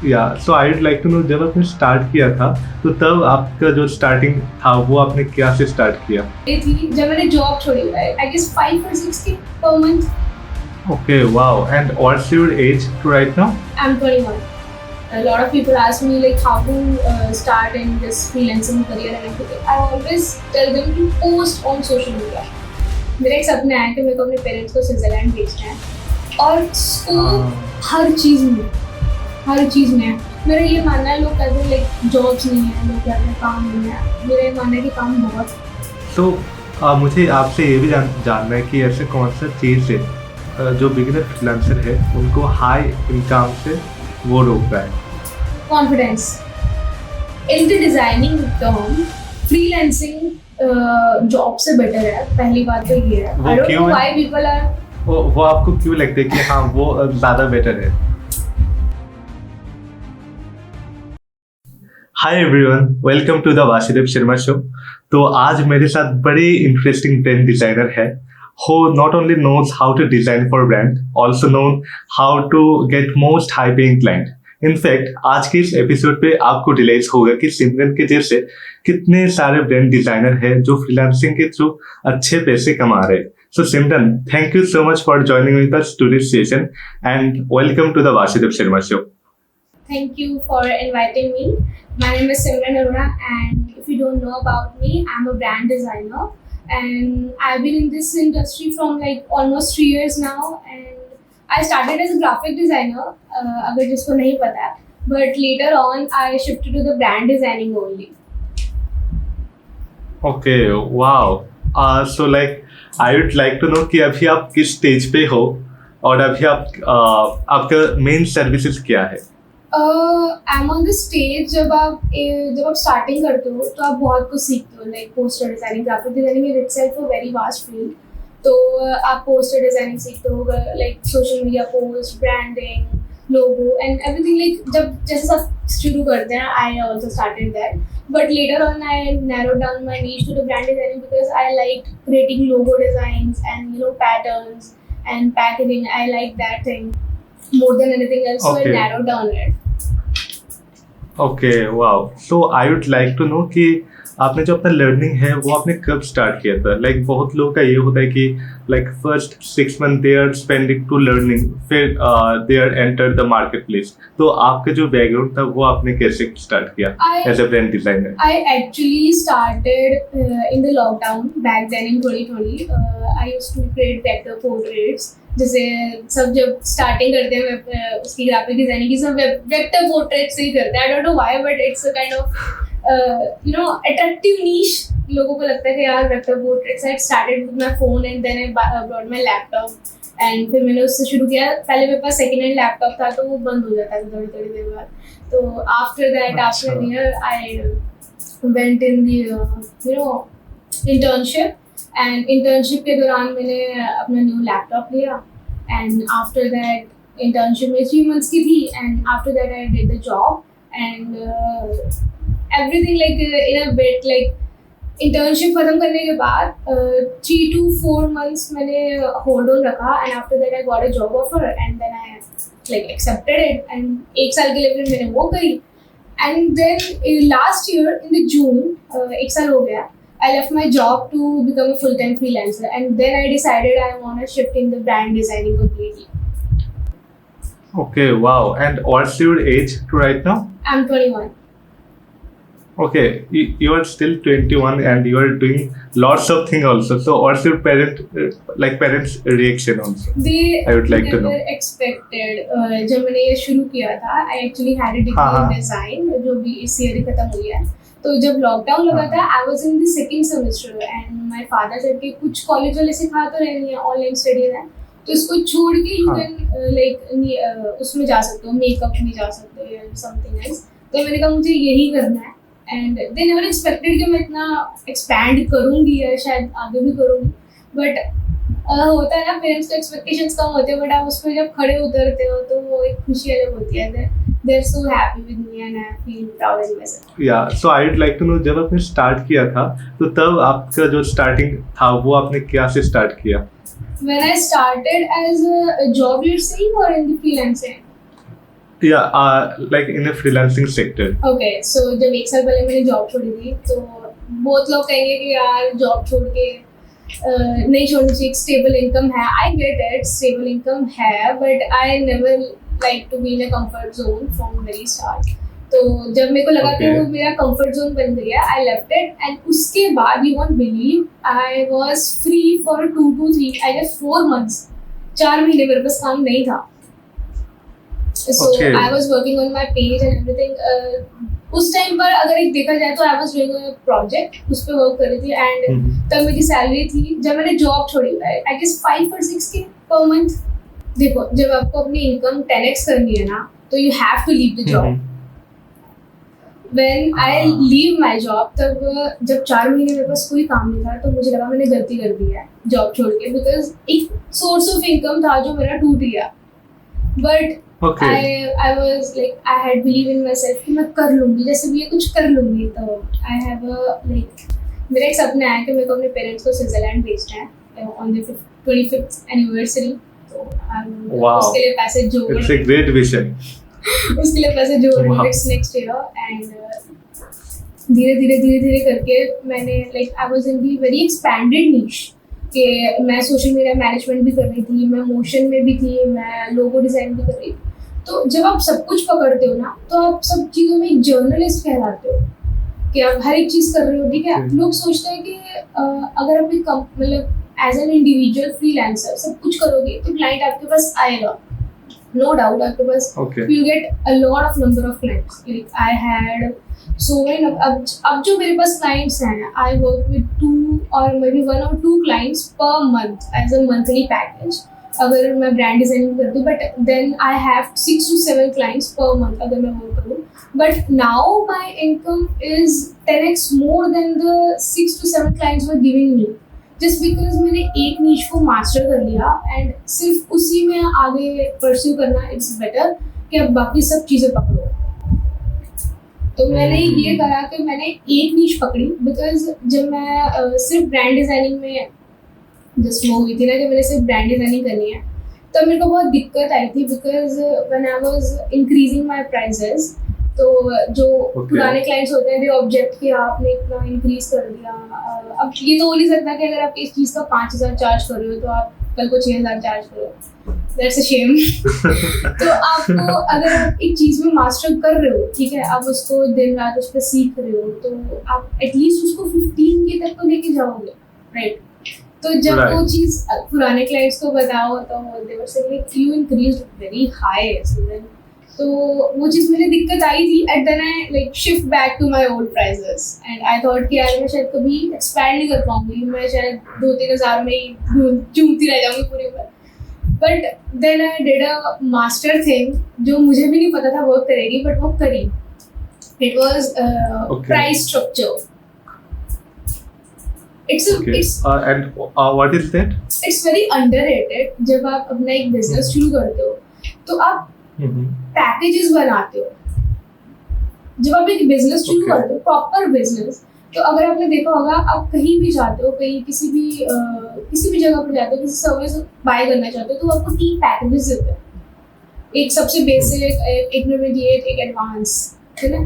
या so I would like to know, जब आपने स्टार्ट किया था तो तब आपका जो स्टार्टिंग था वो आपने क्या से स्टार्ट किया? ये थी जब मैंने जॉब छोड़ी, आई गेस 5 or 6 के per month. Okay, wow, and what's your age to right now? I'm 21. A lot of people ask me like how to start in this freelancing career and everything. I always tell them to post on social media. मेरा एक सपना है कि मेरे को अपने parents को Switzerland भेजना है और स्कोप हर चीज़ में है। मेरा ये मानना है, लोग कहते हैं लाइक जॉब्स नहीं है, लोग कहते हैं काम नहीं है, मेरा ये मानना है कि काम बहुत है। तो मुझे आपसे ये भी जानना है कि ऐसे कौन सा चीज़ है जो बिगिनर फ्रीलांसर है उनको हाई इनकम से वो रोक रहा है? Confidence. In the designing term, freelancing job से बेटर है। पहली बात तो ये है। I don't know why people are. वो आपको क्यों लगता है कि हाँ वो ज़्यादा बेटर है? Hi everyone, welcome to the Vasudev Sharma show. तो आज मेरे साथ बड़े इंटरेस्टिंग ब्रांड डिजाइनर है who not only knows how to design for brand, also know how to get most high paying client. In fact आज के इस एपिसोड पे आपको रियलाइज होगा कि सिमरन के जैसे कितने सारे ब्रांड डिजाइनर हैं जो फ्रीलांसिंग के थ्रू अच्छे पैसे कमा रहे हैं। So Simran, thank you so much for joining with us today's session and welcome to the Vasudev Sharma show. Thank you for inviting me. My name is Simran Arora, and if you don't know about me, I'm a brand designer, and I've been in this industry from like almost 3 years now, and I started as a graphic designer, अगर जिसको नहीं पता है, but later on I shifted to the brand designing only. Okay, wow. So like I would like to know कि अभी आप किस stage पे हो और अभी आपका मेन सर्विसेज क्या है? I'm on the stage जब आप स्टार्टिंग करते हो तो आप बहुत कुछ सीखते हो, like poster designing, graphic designing is itself a very vast field. तो आप पोस्टर डिजाइनिंग सीखते हो, like social media post, branding, logo and everything. Like जब जैसे सब शुरू करते हैं, I also started that, but later on I narrowed down my niche to the brand designing because I like creating logo designs and patterns and packaging. I like that thing more than anything else, so I narrowed down it. Okay, wow. So I would like to know कि आपने जो अपना learning है वो आपने कब start किया था? लाइक बहुत लोगों का ये होता है कि like first 6 months they are spending to learning, फिर they are enter the market place. तो आपका जो बैकग्राउंड था वो आपने कैसे स्टार्ट किया as a brand designer? I actually started in the lockdown back then in 2020. I used to create vector portraits. जैसे सब जब स्टार्टिंग करते हैं उसकी ग्राफिक डिजाइनिंग की, सब वेक्टर पोर्ट्रेट से ही करते हैं। I don't know why, but it's a kind of attractive niche. लोगों को लगता है कि यार vector portraits. I started with my phone and then I brought my laptop and फिर मैंने उससे शुरू किया। पहले मेरे पास सेकेंड हैंड लैपटॉप था तो वो बंद हो जाता था थोड़ी देर बाद। तो after that, after an year, I went in the internship, and internship के दौरान मैंने अपना न्यू लैपटॉप लिया। एंड आफ्टर दैट इंटर्नशिप में 3 months की थी, and after that I did the job and everything like in a bit. Like internship खत्म करने के बाद 3 to 4 months मैंने होल्ड ऑन रखा, and after that I got a job offer and then I like accepted it, and 1 साल के लिए फिर मैंने वो करी। And then last year in the June, 1 साल हो गया, I left my job to become a full-time freelancer, and then I decided I want to shift in the brand designing completely. Okay, wow. And what's your age to right now? I'm 21. Okay, you are still 21 and you are doing lots of things also. So what's your parents' reaction also? I would like to know. They never expected. जब मैंने ये शुरू किया था, I actually had a degree in design, जो भी इस year ही खत्म हुई है। तो जब लॉकडाउन लगा था, I was in the second semester and my father said कि कुछ कॉलेज वाले सिखा तो रहे नहीं है, ऑनलाइन स्टडीज है, तो इसको छोड़ के यू कैन लाइक उसमें जा सकते हो, मेकअप में जा सकते हो या समथिंग एल्स। तो मैंने कहा मुझे यही करना है, एंड दे नेवर एक्सपेक्टेड कि मैं इतना एक्सपैंड करूँगी या शायद आगे भी करूँगी। बट होता है ना, पेरेंट्स के एक्सपेक्टेशंस कम होते हैं, बट आप उस पर जब खड़े उतरते हो तो वो एक खुशी अलग होती है। They're so happy with me and I feel proud in myself. Yeah, so I would like to know, जब आपने स्टार्ट किया था तो तब आपका जो स्टार्टिंग था वो आपने क्या से स्टार्ट किया? When I started as a job, you're saying, or in the freelancing? Yeah, like in a freelancing sector. Okay so जब एक साल पहले मैंने जॉब छोड़ी थी तो बहुत लोग कहेंगे कि यार जॉब छोड़ के नहीं छोड़नी चाहिए, स्टेबल इनकम है. I get it, stable income है, but I never like to be in a comfort zone from very start. तो जब मेरे को लगा कि Okay. वो मेरा कंफर्ट जोन बन गया, आई लेफ्ट इट. एंड उसके बाद you won't believe I was free for 2 to 3 I guess 4 months. 4 महीने मेरे पास काम नहीं था. So Okay. I was working on my page and everything. उस टाइम पर अगर एक देखा जाए तो आई वाज डूइंग अ प्रोजेक्ट, उस पे वर्क कर रही थी. एंड तब मेरी सैलरी थी, जब मैंने जॉब छोड़ी I guess 5 or 6K per month. देखो जब आपको अपनी इनकम 10x करनी है ना, तो you have to leave the job. When I leave my job, तब जब 4 महीने मेरे पास कोई काम नहीं था तो मुझे लगा मैंने गलती कर दी है जॉब छोड़ के, बिकॉज एक सोर्स ऑफ इनकम था जो मेरा टूट गया. But Okay. I was like I had believe in myself कि मैं कर लूँगी, जैसे भी ये कुछ कर लूँगी. तो I have a like मेरा एक सपना है कि मेरे को अपने पेरेंट्स को स्विट्जरलैंड भेजना है on the 25th anniversary. तो Wow. उसके लिए पैसे जोड़ It's a great vision. उसके लिए पैसे जोड़ रही Wow. हूँ नेक्स्ट ईयर. एंड धीरे धीरे करके मैंने like I was in the very expanded niche कि मैं सोशल मीडिया मैनेजमेंट भी कर रही थी, मैं मोशन में भी थी, मैं लोगो डिज़ाइन भी कर रही थी. तो जब आप सब कुछ पकड़ते हो ना, तो आप सब चीज़ों में एक जर्नलिस्ट कहलाते हो कि आप हर एक चीज़ कर रहे हो. ठीक है, लोग सोचते हैं कि अगर आप एक मतलब एज एन इंडिविजुअल फ्रीलांसर सब कुछ करोगे तो क्लाइंट आपके पास आएगा. नो डाउट आपके पास Okay. you get a lot of number of clients. Like I had so many. अब जो मेरे पास clients हैं, I work with 2 or maybe 1 or 2 clients per month as a monthly package. अगर मैं brand designing करती हूँ, but then I have 6 to 7 clients per month अगर मैं work करूँ. But now my income is 10x more than the 6 to 7 clients were giving me. Just because मैंने एक नीच को मास्टर कर लिया एंड सिर्फ उसी में आगे परस्यू करना इट्स बेटर कि अब बाकी सब चीज़ें पकड़ो. तो मैंने ये करा कि मैंने एक नीच पकड़ी, बिकॉज जब मैं सिर्फ ब्रांड डिज़ाइनिंग में जस्ट वो हुई थी ना कि मैंने सिर्फ ब्रांड डिज़ाइनिंग करनी है, तब मेरे को बहुत दिक्कत आई थी. Because when I was increasing my prices, तो जो पुराने क्लाइंट्स होते हैं दे ऑब्जेक्ट कि आपने इतना इंक्रीज कर दिया. अब ये तो हो नहीं सकता कि अगर आप इस चीज़ का 5,000 चार्ज कर रहे हो तो आप कल को 6,000 चार्ज करो. That's a shame. तो आपको अगर आप एक चीज़ में मास्टर कर रहे हो, ठीक है, आप उसको दिन रात उस पर सीख रहे हो, तो आप एटलीस्ट उसको 15K तक तो लेके जाओगे, राइट? तो जब वो चीज़ पुराने क्लाइंट्स को बताओ तो they were saying you increased very high. तो वो चीज़ मुझे दिक्कत आई थी. And then I like shift back to my old prices and I thought कि यार मैं शायद कभी एक्सपैंड नहीं कर पाऊंगी, मैं शायद 2-3 हज़ार में ही चूमती रह जाऊंगी पूरी उम्र. But then I did a master thing जो मुझे भी नहीं पता था वर्क करेगी, बट वो करी. It was price structure. What is that? It's very underrated. जब आप अपना एक बिजनेस शुरू करते हो तो आप पैकेजेस बनाते हो. जब आप एक बिजनेस शुरू करते हो, प्रॉपर बिजनेस, तो अगर आपने देखा होगा आप कहीं भी जाते हो, कहीं किसी भी जगह पर जाते हो, किसी सर्विस बाय करना चाहते हो, तो आपको 3 पैकेजेस देते हैं. एक सबसे बेसिक, एक इंटरमीडिएट, एक एडवांस, है ना?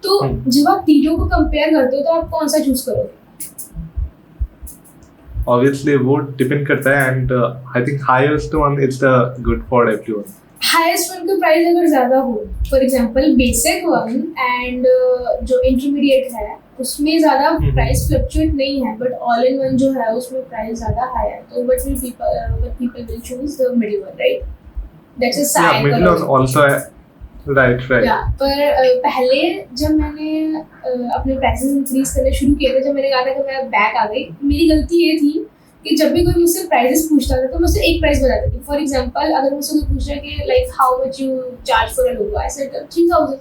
तो जब आप तीनों को कंपेयर करते हो तो आप कौन सा चूज करोगे? Obviously वो डिपेंड करता है and I think highest one is the good for everyone. Highest one का प्राइस अगर ज़्यादा हो, for example basic one and जो इंटरमीडिएट है उसमें ज़्यादा प्राइस फ्लक्चुएट नहीं है, बट ऑल इन वन जो है उसमें प्राइस ज़्यादा हाई है. तो but people will choose the middle one, right? That's a side. Middle one also right. या पर पहले जब मैंने अपने प्राइसेस इंक्रीज करने शुरू किए थे, जब मैंने कहा था कि मैं बैक आ गई, मेरी गलती ये थी कि जब भी कोई मुझसे प्राइसेस पूछता था तो मैं उससे एक प्राइस बताती थी. फॉर एग्जांपल अगर मुझसे कोई पूछ रहा है कि like how much you charge for a logo, I said 3,000.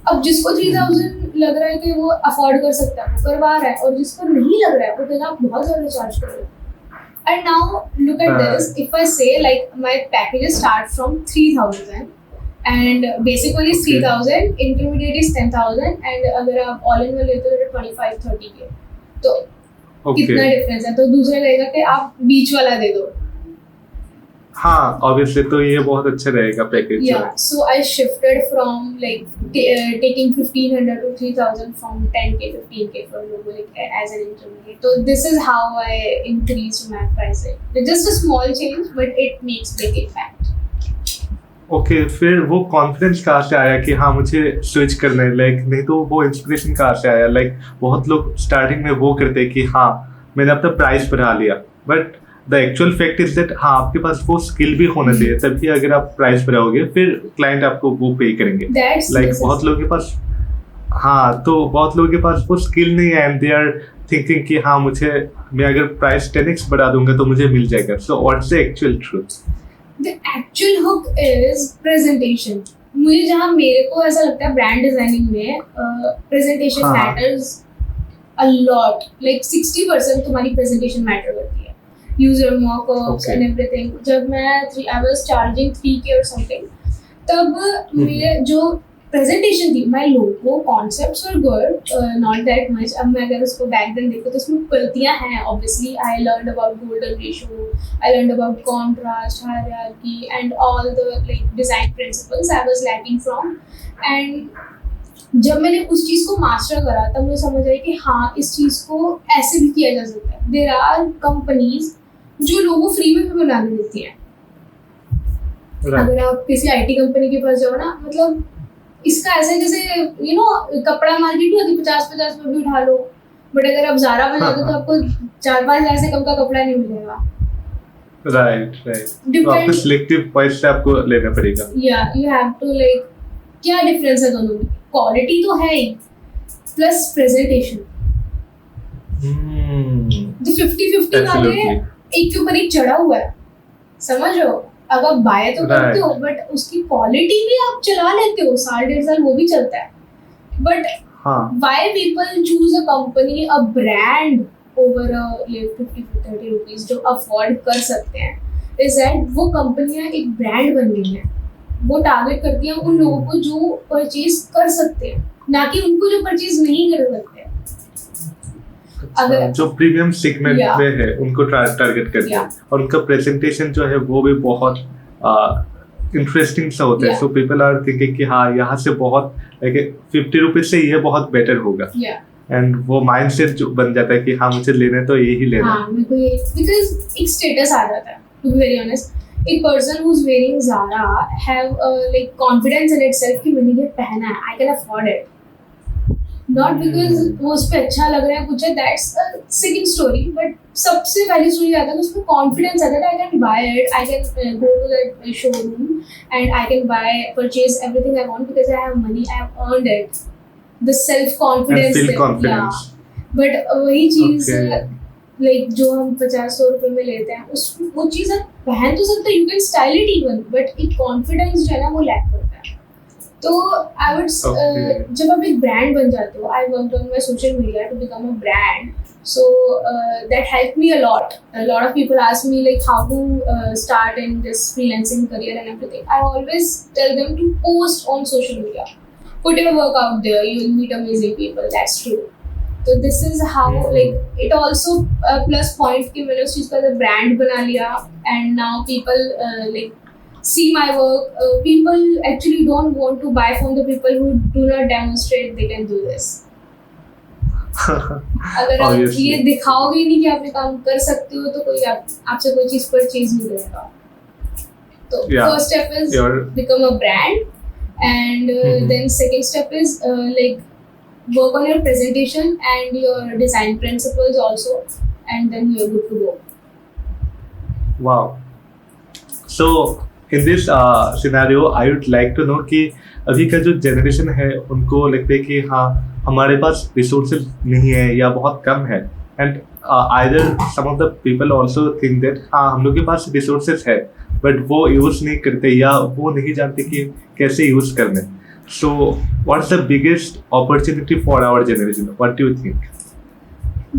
अब जिसको 3,000 लग रहा है कि वो अफोर्ड कर सकता है, वो करवा रहा है, और जिसको नहीं लग रहा है वो कहना आप बहुत ज़्यादा चार्ज कर रहे हो. And now look at this, if I say like my packages start from 3,000 and basic one is 3,000, intermediate is 10,000, and अगर आप ऑल इन वन लेते हो तो 25-30K. तो कितना डिफरेंस है? तो दूसरा रहेगा कि आप बीच वाला दे दो. हाँ ऑब्वियसली, तो ये बहुत अच्छा रहेगा package. Yeah, so I shifted from like taking 1500 to 3000 from 10k 15k for logo like as an intermediate. So this is how I increased my pricing. It's just a small change, but it makes big impact. Okay, फिर वो confidence कहाँ से आया कि हाँ मुझे switch करना है, लाइक नहीं तो वो इंस्पिरेशन कहाँ से आया? लाइक बहुत लोग स्टार्टिंग में वो करते हैं कि हाँ मैंने अपना प्राइस बढ़ा लिया, but the actual fact is that हाँ आपके पास वो स्किल भी होना चाहिए, तभी अगर आप प्राइस बढ़ाओगे फिर क्लाइंट आपको वो पे करेंगे। That's like necessary. बहुत लोगों के पास, हाँ तो बहुत लोगों के पास वो स्किल नहीं है एंड दे आर थिंकिंग कि हाँ मुझे, मैं अगर प्राइस 10x बढ़ा दूंगा तो मुझे मिल जाएगा। सो what's the actual truth? The actual hook is presentation. मुझे जहाँ मेरे को ऐसा लगता है ब्रांड डिजाइनिंग में प्रेजेंटेशन हाँ। मैटर्स अ लॉट, लाइक 60% तुम्हारी प्रेजेंटेशन मैटर करती है, user mockups Okay. And everything. जब मैं आई वाज चार्जिंग 3k और समथिंग, तब मेरे जो प्रेजेंटेशन थी, my logo concepts were good, not that much. अब मैं अगर उसको बैक देन देखो तो उसमें गलतियां हैं obviously. I learned about golden ratio, I learned about contrast, hierarchy and all the like design principles I was lacking from. And जब मैंने उस चीज़ को मास्टर करा तब मुझे समझ आई कि हाँ इस चीज़ को ऐसे भी किया जा सकता है। देयर आर कंपनीज जो लोगो फ्री में भी बनाने देती हैं। अगर आप किसी आईटी कंपनी के पास जाओ ना, मतलब इसका ऐसे जैसे यू नो कपड़ा मार्केट नहीं होती, 50-50 में भी उठा लो, बट अगर आप ज़ारा में जाते हो तो आपको 4-5 हज़ार से कम का कपड़ा नहीं मिलेगा। राइट राइट, तो Depend- आपको सिलेक्टिव पॉइंट्स से आपको लेना पड़ेगा। या यू हैव टू लाइक, क्या डिफरेंस है दोनों में? क्वालिटी तो है ही, प्लस प्रेजेंटेशन। जो 50-50 वाले Absolutely. एक के ऊपर एक चढ़ा हुआ है, समझ रहे हो? अब आप बाय तो करते हो बट उसकी क्वालिटी भी आप चला लेते हो, 1.5 साल वो भी चलता है। बट हाँ why people choose a company, a brand over a like 50-30 rupees जो अफोर्ड कर सकते हैं, is that वो कंपनियां एक ब्रांड बन गई हैं। वो टारगेट करती हैं उन लोगों को जो परचेज कर सकते हैं, ना कि उनको जो परचेज नहीं कर सकते। अगर- जो प्रीमियम सेगमेंट Yeah. में है उनको टारगेट करते हैं, Yeah. और उनका प्रेजेंटेशन जो है वो भी बहुत इंटरेस्टिंग सा होता है। Yeah. So people are thinking कि हाँ यहाँ से बहुत लाइक 50 रुपीज से ये बहुत बेटर होगा, या एंड वो माइंडसेट जो बन जाता है कि हाँ मुझे लेना तो यही लेना। हाँ मेरे को ये बिकॉज एक स्टेटस आ जाता है, टू बी वेरी ऑनेस्ट। एक person who is wearing Zara have like confidence in itself कि मैंने ये पहना है, I can afford it, not because वो उस पर अच्छा लग रहा है कुछ है, that's a second story. But सबसे पहली स्टोरी आता है कि उसमें कॉन्फिडेंस आता है, I can buy it, I can go to that showroom and I can buy purchase everything I want because I have money, I have earned it, the self confidence. And feel confidence. But वही चीज Okay. Like जो हम 50-100 रुपए में लेते हैं उस वो चीज़ आप पहन तो सकते हो, you can style it even, but एक कॉन्फिडेंस जो है ना वो लैक करता है। तो आई वुड Okay. जब आप एक ब्रांड बन जाते हो, I worked on my social media to become a brand, so that helped me a lot. A lot of people ask me like how to start in this freelancing career and everything. I always tell them to post on social media, put your work out there, you will meet amazing people. That's true. So this is how like it also plus point कि मैंने उस चीज़ का brand बना लिया and now people like see my work. People actually don't want to buy from the people who do not demonstrate they can do this. अगर आप Obviously. ये दिखाओगे नहीं कि आप ये काम कर सकते हो तो कोई आपसे कोई चीज़ परचेज नहीं करेगा। तो Yeah. first step is Your- become a brand, and then second step is like work on your presentation and your design principles also, and then you're good to go. Wow. So in this scenario, I would like to know कि अभी का जो generation है उनको लगता है कि हाँ हमारे पास रिसोर्सेज नहीं है या बहुत कम है, and either some of the people also think that हाँ हम लोग के पास रिसोर्सेज है बट वो यूज़ नहीं करते या वो नहीं जानते कि कैसे यूज़ करना है। So what's the biggest opportunity for our generation, what do you think?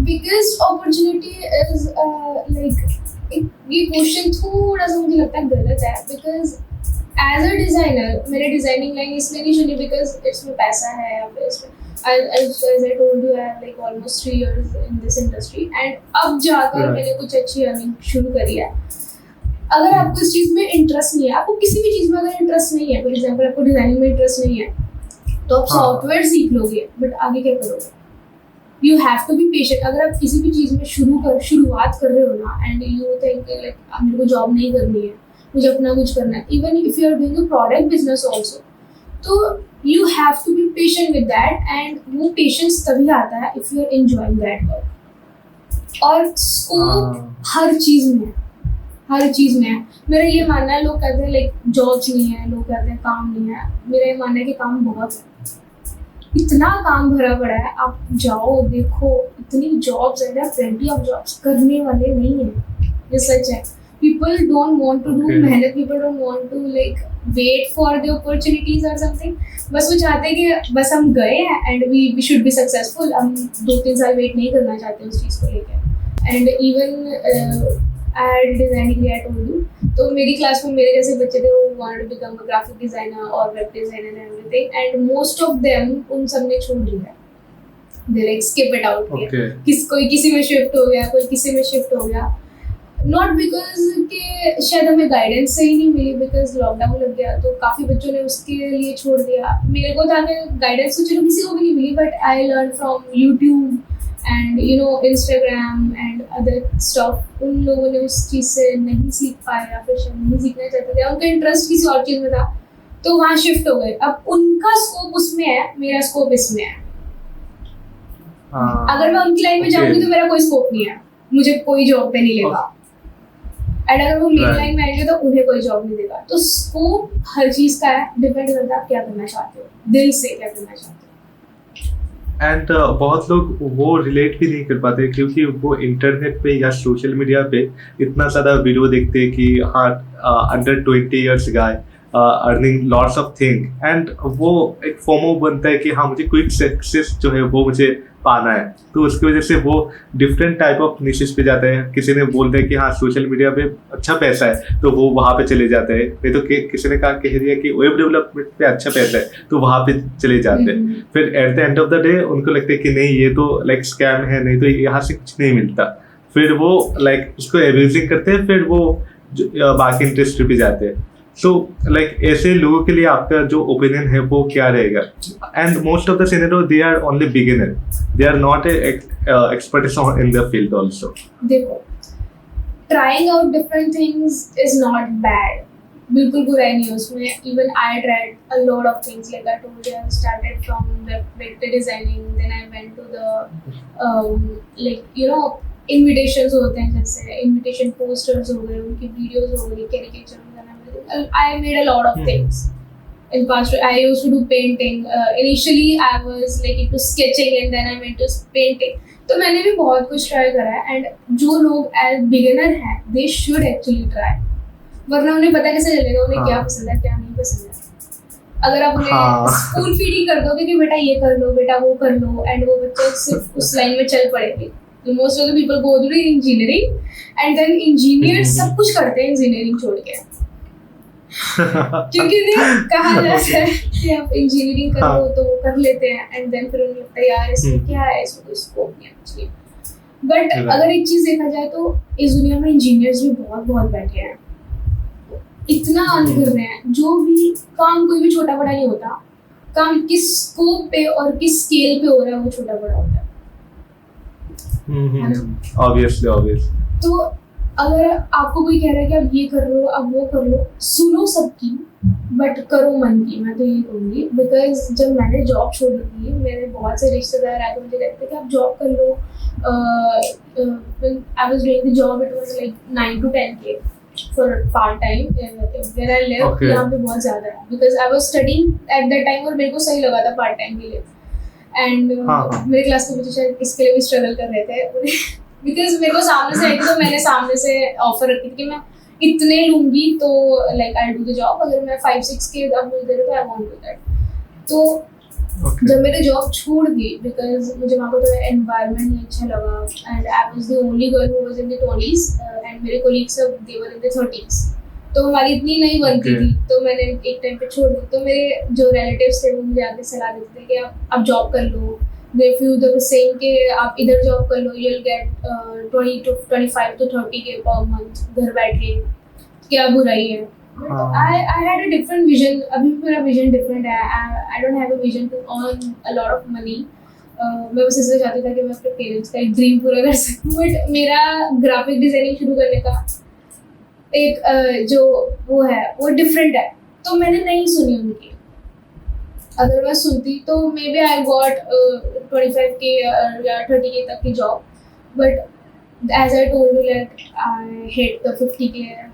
Biggest opportunity is like ये क्वेश्चन थोड़ा सा मुझे लगता है गलत है, बिकॉज एज अ डिजाइनर मैंने डिजाइनिंग लाइन इसलिए नहीं चुनी बिकॉज इसमें पैसा है या फिर इसमें as I told you I have like almost 3 years in this industry and अब जाकर Right. मैंने कुछ अच्छी अर्निंग शुरू करी है। अगर आपको इस चीज़ में इंटरेस्ट नहीं है, आपको किसी भी चीज़ में अगर इंटरेस्ट नहीं है, फॉर एग्जाम्पल आपको डिजाइनिंग में इंटरेस्ट नहीं है, तो आप हाँ। सॉफ्टवेयर सीख लोगे, बट आगे क्या करोगे? You have to be patient. अगर आप किसी भी चीज़ में शुरुआत कर रहे हो ना, एंड यू थिंक लाइक मेरे को जॉब नहीं करनी है, मुझे अपना कुछ करना है, even if you are doing a product business also, तो you have to be patient with that. And वो पेशेंस तभी आता है if you are enjoying that work. और स्कोप हर चीज़ में है, हर चीज़ में है. मेरा ये मानना है, लोग कहते हैं लाइक जॉब्स नहीं है, लोग कहते हैं काम नहीं है. मेरा ये मानना है कि काम बहुत है, इतना काम भरा पड़ा है. आप जाओ देखो, इतनी जॉब्स है, प्लेंटी ऑफ जॉब्स. करने वाले नहीं है, ये सच है. People don't want to do Okay. मेहनत. People don't want to like wait for the opportunities और समथिंग. बस वो चाहते हैं कि बस हम गए हैं and we should be successful. हम 2-3 साल वेट नहीं करना चाहते उस चीज़ को लेकर. And even ad designing, I told you, तो मेरी क्लास में मेरे जैसे बच्चे थे, वो wanted to become a graphic designer और web designer and everything. And most of them, उन सब ने छोड़ दिया. They like skip it out. Okay. कोई किसी में शिफ्ट हो गया, कोई किसी में शिफ्ट हो गया. नॉट बिकॉज कि शायद हमें गाइडेंस सही नहीं मिली, बिकॉज लॉकडाउन लग गया तो काफ़ी बच्चों ने उसके लिए छोड़ दिया. मेरे को था कि गाइडेंस तो चलो किसी को भी नहीं मिली, but I learn from YouTube and you know Instagram and other stuff. उन लोगों ने उस चीज़ से नहीं सीख पाए या फिर शायद नहीं सीखना चाहते थे, उनका इंटरेस्ट किसी और चीज़ में था, तो वहाँ शिफ्ट हो गए. अब उनका स्कोप उसमें है, मेरा स्कोप इसमें है. अगर मैं उनकी लाइन में जाऊंगी तो मेरा कोई स्कोप नहीं है, मुझे कोई जॉब पे नहीं लेगा. एंड अगर वो मेरी Right. लाइन में आएंगे तो उन्हें कोई जॉब नहीं देगा. तो स्कोप हर चीज़ का है, डिपेंड करता है आप क्या करना चाहते हो, दिल से क्या करना चाहते हो. एंड बहुत लोग वो रिलेट भी नहीं कर पाते क्योंकि वो इंटरनेट पे या सोशल मीडिया पे इतना ज़्यादा वीडियो देखते हैं कि हाँ under 20 years guy earning lots of thing, and वो एक फोमो बनता है कि हाँ मुझे क्विक सक्सेस जो है वो मुझे पाना है. तो उसकी वजह से वो डिफरेंट टाइप ऑफ निशेस पे जाते हैं. किसी ने बोलते हैं कि हाँ सोशल मीडिया पे अच्छा पैसा है तो वो वहाँ पे चले जाते हैं, नहीं तो किसी ने कहा कह दिया कि वेब डेवलपमेंट पे अच्छा पैसा है तो वहाँ पे चले जाते हैं. फिर at the end of the day उनको लगता है कि नहीं ये तो लाइक स्कैम है, नहीं तो यहाँ से कुछ नहीं मिलता. फिर वो लाइक उसको एब्यूजिंग करते हैं, फिर वो बाकी इंडस्ट्री पे जाते हैं. सो लाइक ऐसे लोगों के लिए आपका जो ओपिनियन है वो क्या रहेगा? And most of the scenario they are only beginner, they are not experts in the field also. देखो, trying out different things is not bad. बिल्कुल बुराई नहीं है उसमें. Even I tried a lot of things, like I told you, I started from vector designing, then I went to the like you know invitations होते हैं, जैसे invitation posters हो गए, उनकी वीडियोस हो गई, caricature. I made a lot of things. In past, I used to do painting. Initially, I was like into sketching, and then I went to painting. तो मैंने भी बहुत कुछ ट्राई करा है. एंड जो लोग एज बिगिनर हैं, दे शुड एक्चुअली ट्राई, वरना उन्हें पता कैसे चलेगा उन्हें क्या पसंद है क्या नहीं पसंद है. अगर आप उन्हें स्कूल फीडिंग कर दोगे कि बेटा ये कर लो, बेटा वो कर लो, एंड वो बच्चे सिर्फ उस लाइन में चल पड़ेंगे. Most of the people go through engineering, and then engineer सब कुछ करते हैं इंजीनियरिंग छोड़ के, क्योंकि कहा जाता है कि आप इंजीनियरिंग करो तो वो कर लेते हैं, एंड देन फिर उन्हें लगता है यार इसमें क्या है, इसमें कोई स्कोप नहीं है कुछ नहीं. बट अगर एक चीज देखा जाए तो इस दुनिया में इंजीनियर्स भी बहुत बहुत बैठे हैं, इतना अर्न कर रहे हैं. जो भी काम कोई भी छोटा बड़ा नहीं होता, काम किस स्कोप पे और किस स्केल पे हो रहा है वो छोटा बड़ा होता है. ऑब्वियसली. तो अगर आपको कोई कह रहा है कि आप ये कर लो, आप वो कर लो, सुनो सबकी बट करो मन की. मैं तो यही कहूँगी, बिकॉज जब मैंने जॉब छोड़ दी, मेरे बहुत से रिश्तेदार आए तो मुझे कहते कि आप जॉब कर लो. I was doing the job, it was like 9 to 10K for part time. Where I live यहाँ पे बहुत ज़्यादा है, because I was studying at that time और मेरे को सही लगा था पार्ट टाइम के लिए. एंड मेरे क्लास के बच्चे शायद इसके लिए भी स्ट्रगल कर रहे थे, बिकॉज मेरे को सामने से आई थी तो मैंने सामने से ऑफर रखी थी कि मैं इतने लूँगी तो like I do the job. अगर मैं 5-6K अब मुझे दे रहे तो आई वॉन्ट डू दैट. तो जब मैंने जॉब छोड़ दी, बिकॉज मुझे वहाँ पर तो एनवायरनमेंट नहीं अच्छा लगा, and I was the only girl who was in the 20s, and मेरे कोलीग्स सब दे वर इन द 30s, तो हमारी इतनी नहीं बनती थी. तो मैंने एक टाइम पे छोड़ दी. तो मेरे जो रिलेटिव्स थे वो मुझे आके सलाह देते थे कि आप जॉब कर लो. They feel the same कि आप इधर जॉब कर लो, you'll get 20 to 25 to 30K per month घर बैठे. क्या बुराई है. I had a different vision. अभी भी मेरा vision different है. I don't have a vision to earn a lot of money. मैं बस इसलिए चाहती था कि मैं अपने पेरेंट्स का एक ड्रीम पूरा कर सकूं. बट मेरा ग्राफिक डिजाइनिंग शुरू करने का एक जो वो है वो डिफरेंट है. तो मैंने नहीं सुनी उनकी. अगर मैं सुनती तो may B I got 25K या 30K तक की job. But as I told you like I hit the 50K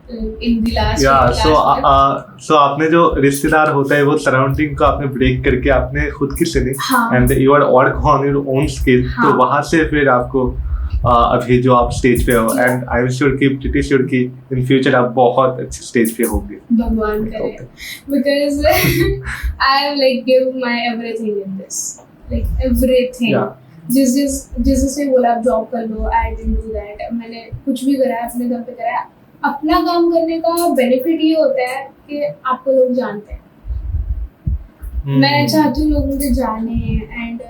in the last yeah. So आपने जो रिश्तेदार होता है वो सराउंडिंग को आपने ब्रेक करके आपने खुद की सुनी and you are work on your own skill. तो वहां से फिर आपको अभी जो आप स्टेज पे हो एंड आई एम श्योर कि प्रीटी श्योर कि इन फ्यूचर आप बहुत अच्छे स्टेज पे होंगे. भगवान करे. Because I have like give my everything in this like everything. जिस बोला आप जॉब कर लो. I didn't do that. मैंने कुछ भी करा है अपने दम पे करा है. अपना काम करने का बेनिफिट ये होता है कि आपको लोग जानते हैं. मैं चाहती हूँ लोग मुझे जाने एंड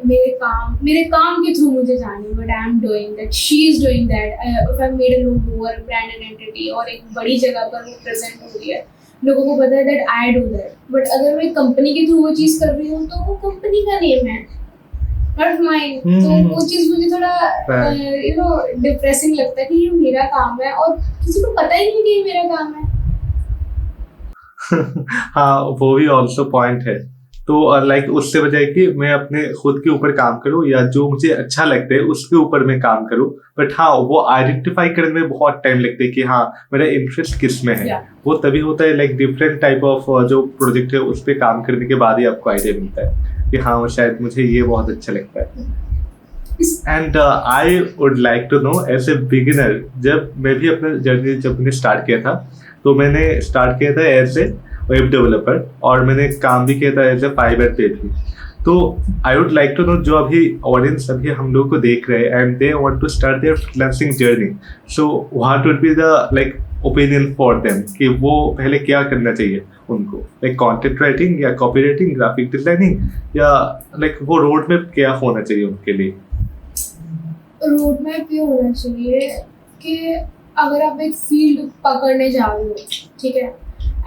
मेरे काम के थ्रू मुझे जाने. But I am doing that. She is doing that. If I made a logo और ब्रांड एंड एंटिटी और एक बड़ी जगह पर वो प्रेजेंट हो रही है, लोगों को पता है that I do that. But अगर मैं कंपनी के थ्रू वो चीज़ कर रही हूँ तो वो कंपनी का नेम है, नॉट माइन. तो वो चीज़ मुझे थोड़ा डिप्रेसिंग लगता है कि ये मेरा काम है और किसी को पता ही नहीं कि ये मेरा काम है. हाँ, वो भी ऑल्सो पॉइंट है. तो लाइक उससे बजाय कि मैं अपने खुद के ऊपर काम करूँ या जो मुझे अच्छा लगता है उसके ऊपर मैं काम करूँ. बट हाँ, वो आइडेंटिफाई करने में बहुत टाइम लगता है कि हाँ मेरा इंटरेस्ट किस में है. वो तभी होता है लाइक डिफरेंट टाइप ऑफ जो प्रोजेक्ट है उस पर काम करने के बाद ही आपको आइडिया मिलता है कि हाँ वो शायद मुझे ये बहुत अच्छा लगता है. And I would like to know as a beginner, जब मैं भी अपना जर्नी जब मैंने स्टार्ट किया था तो मैंने स्टार्ट किया था एज ए वेब डेवलपर और मैंने काम भी किया था एज ए फाइवर पे भी. तो I would like to know जो अभी ऑडियंस अभी हम लोग को देख रहे हैं and they want to start their freelancing journey, so what would be the like opinion for them कि वो पहले क्या करना चाहिए उनको, लाइक कंटेंट राइटिंग या कॉपी राइटिंग, ग्राफिक डिजाइनिंग या लाइक वो रोड मैप क्या होना चाहिए उनके लिए? रोड मैप ये होना चाहिए कि अगर आप एक फील्ड पकड़ने जा रहे हो, ठीक है,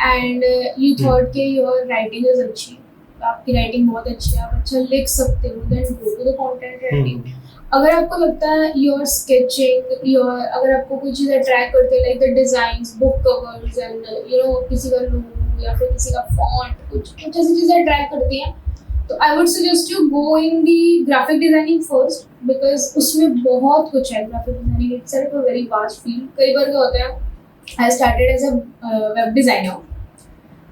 एंड यू थॉट कि योर राइटिंग इज अच्छी, आपकी राइटिंग बहुत अच्छी है, आप अच्छा लिख सकते हो, then go to the content writing. अगर आपको लगता है योर स्केचिंग, योर अगर आपको कोई चीज़ अट्रैक्ट करती है like the designs, book covers and किसी का लोगो या फिर किसी का फॉन्ट, कुछ ऐसी चीज़ें अट्रैक्ट करती हैं, तो I would suggest you go in the graphic designing first. Because उसमें बहुत कुछ है. ग्राफिक डिजाइनिंग इट्सेल्फ अ वेरी वास्ट फील्ड. कई बार क्या होता है, I started as a web designer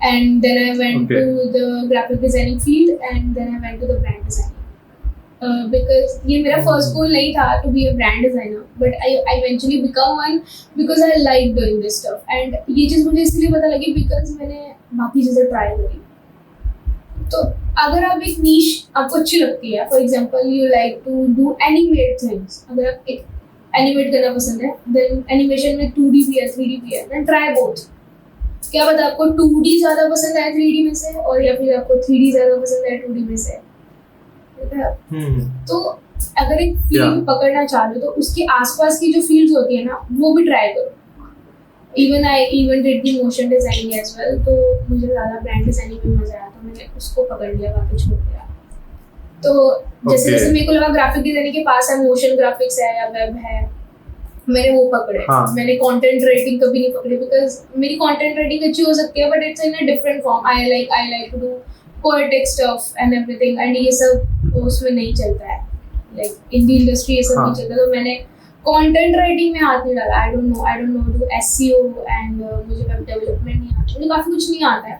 and then I went to the graphic designing field and then I went to the brand designing. Because ये मेरा first goal नहीं था to be a brand designer, but I eventually become one because I like doing this stuff. And ये चीज़ मुझे इसलिए पता लगी because मैंने बाकी चीज़ें try करी. तो अगर आप एक niche आपको अच्छी लगती है, for example you like to do animate things, अगर आप एक एनिमेट करना पसंद है, देन एनिमेशन में 2D भी है 3D भी है, देन ट्राई बोथ. क्या पता आपको 2D ज़्यादा पसंद है 3D में से और या फिर आपको 3D ज़्यादा पसंद है 2D में से. तो अगर एक फील्ड पकड़ना चाह रहे हो तो उसके आसपास की जो फील्ड्स होती है ना वो भी ट्राई करो. Even did the motion designing as well. तो मुझे ज़्यादा ब्रांड डिजाइनिंग में मज़ा आया तो मैंने उसको पकड़ लिया, बाकी छोड़ दिया. तो जैसे मेरे को लगा ग्राफिक डिजाइनिंग के पास है, मोशन ग्राफिक्स है या वेब है, मैंने वो पकड़े. मैंने कंटेंट राइटिंग कभी नहीं पकड़ी बिकॉज मेरी कंटेंट राइटिंग अच्छी हो सकती है but it's in a different form. I like to do poetic stuff and everything and ये सब उसमें नहीं चलता है. लाइक इन दी इंडस्ट्री ये सब नहीं चलता. तो मैंने कंटेंट राइटिंग में हाथ नहीं डाला. आई don't know do SEO and मुझे वेब डेवलपमेंट नहीं आता, मुझे काफ़ी कुछ नहीं आता है.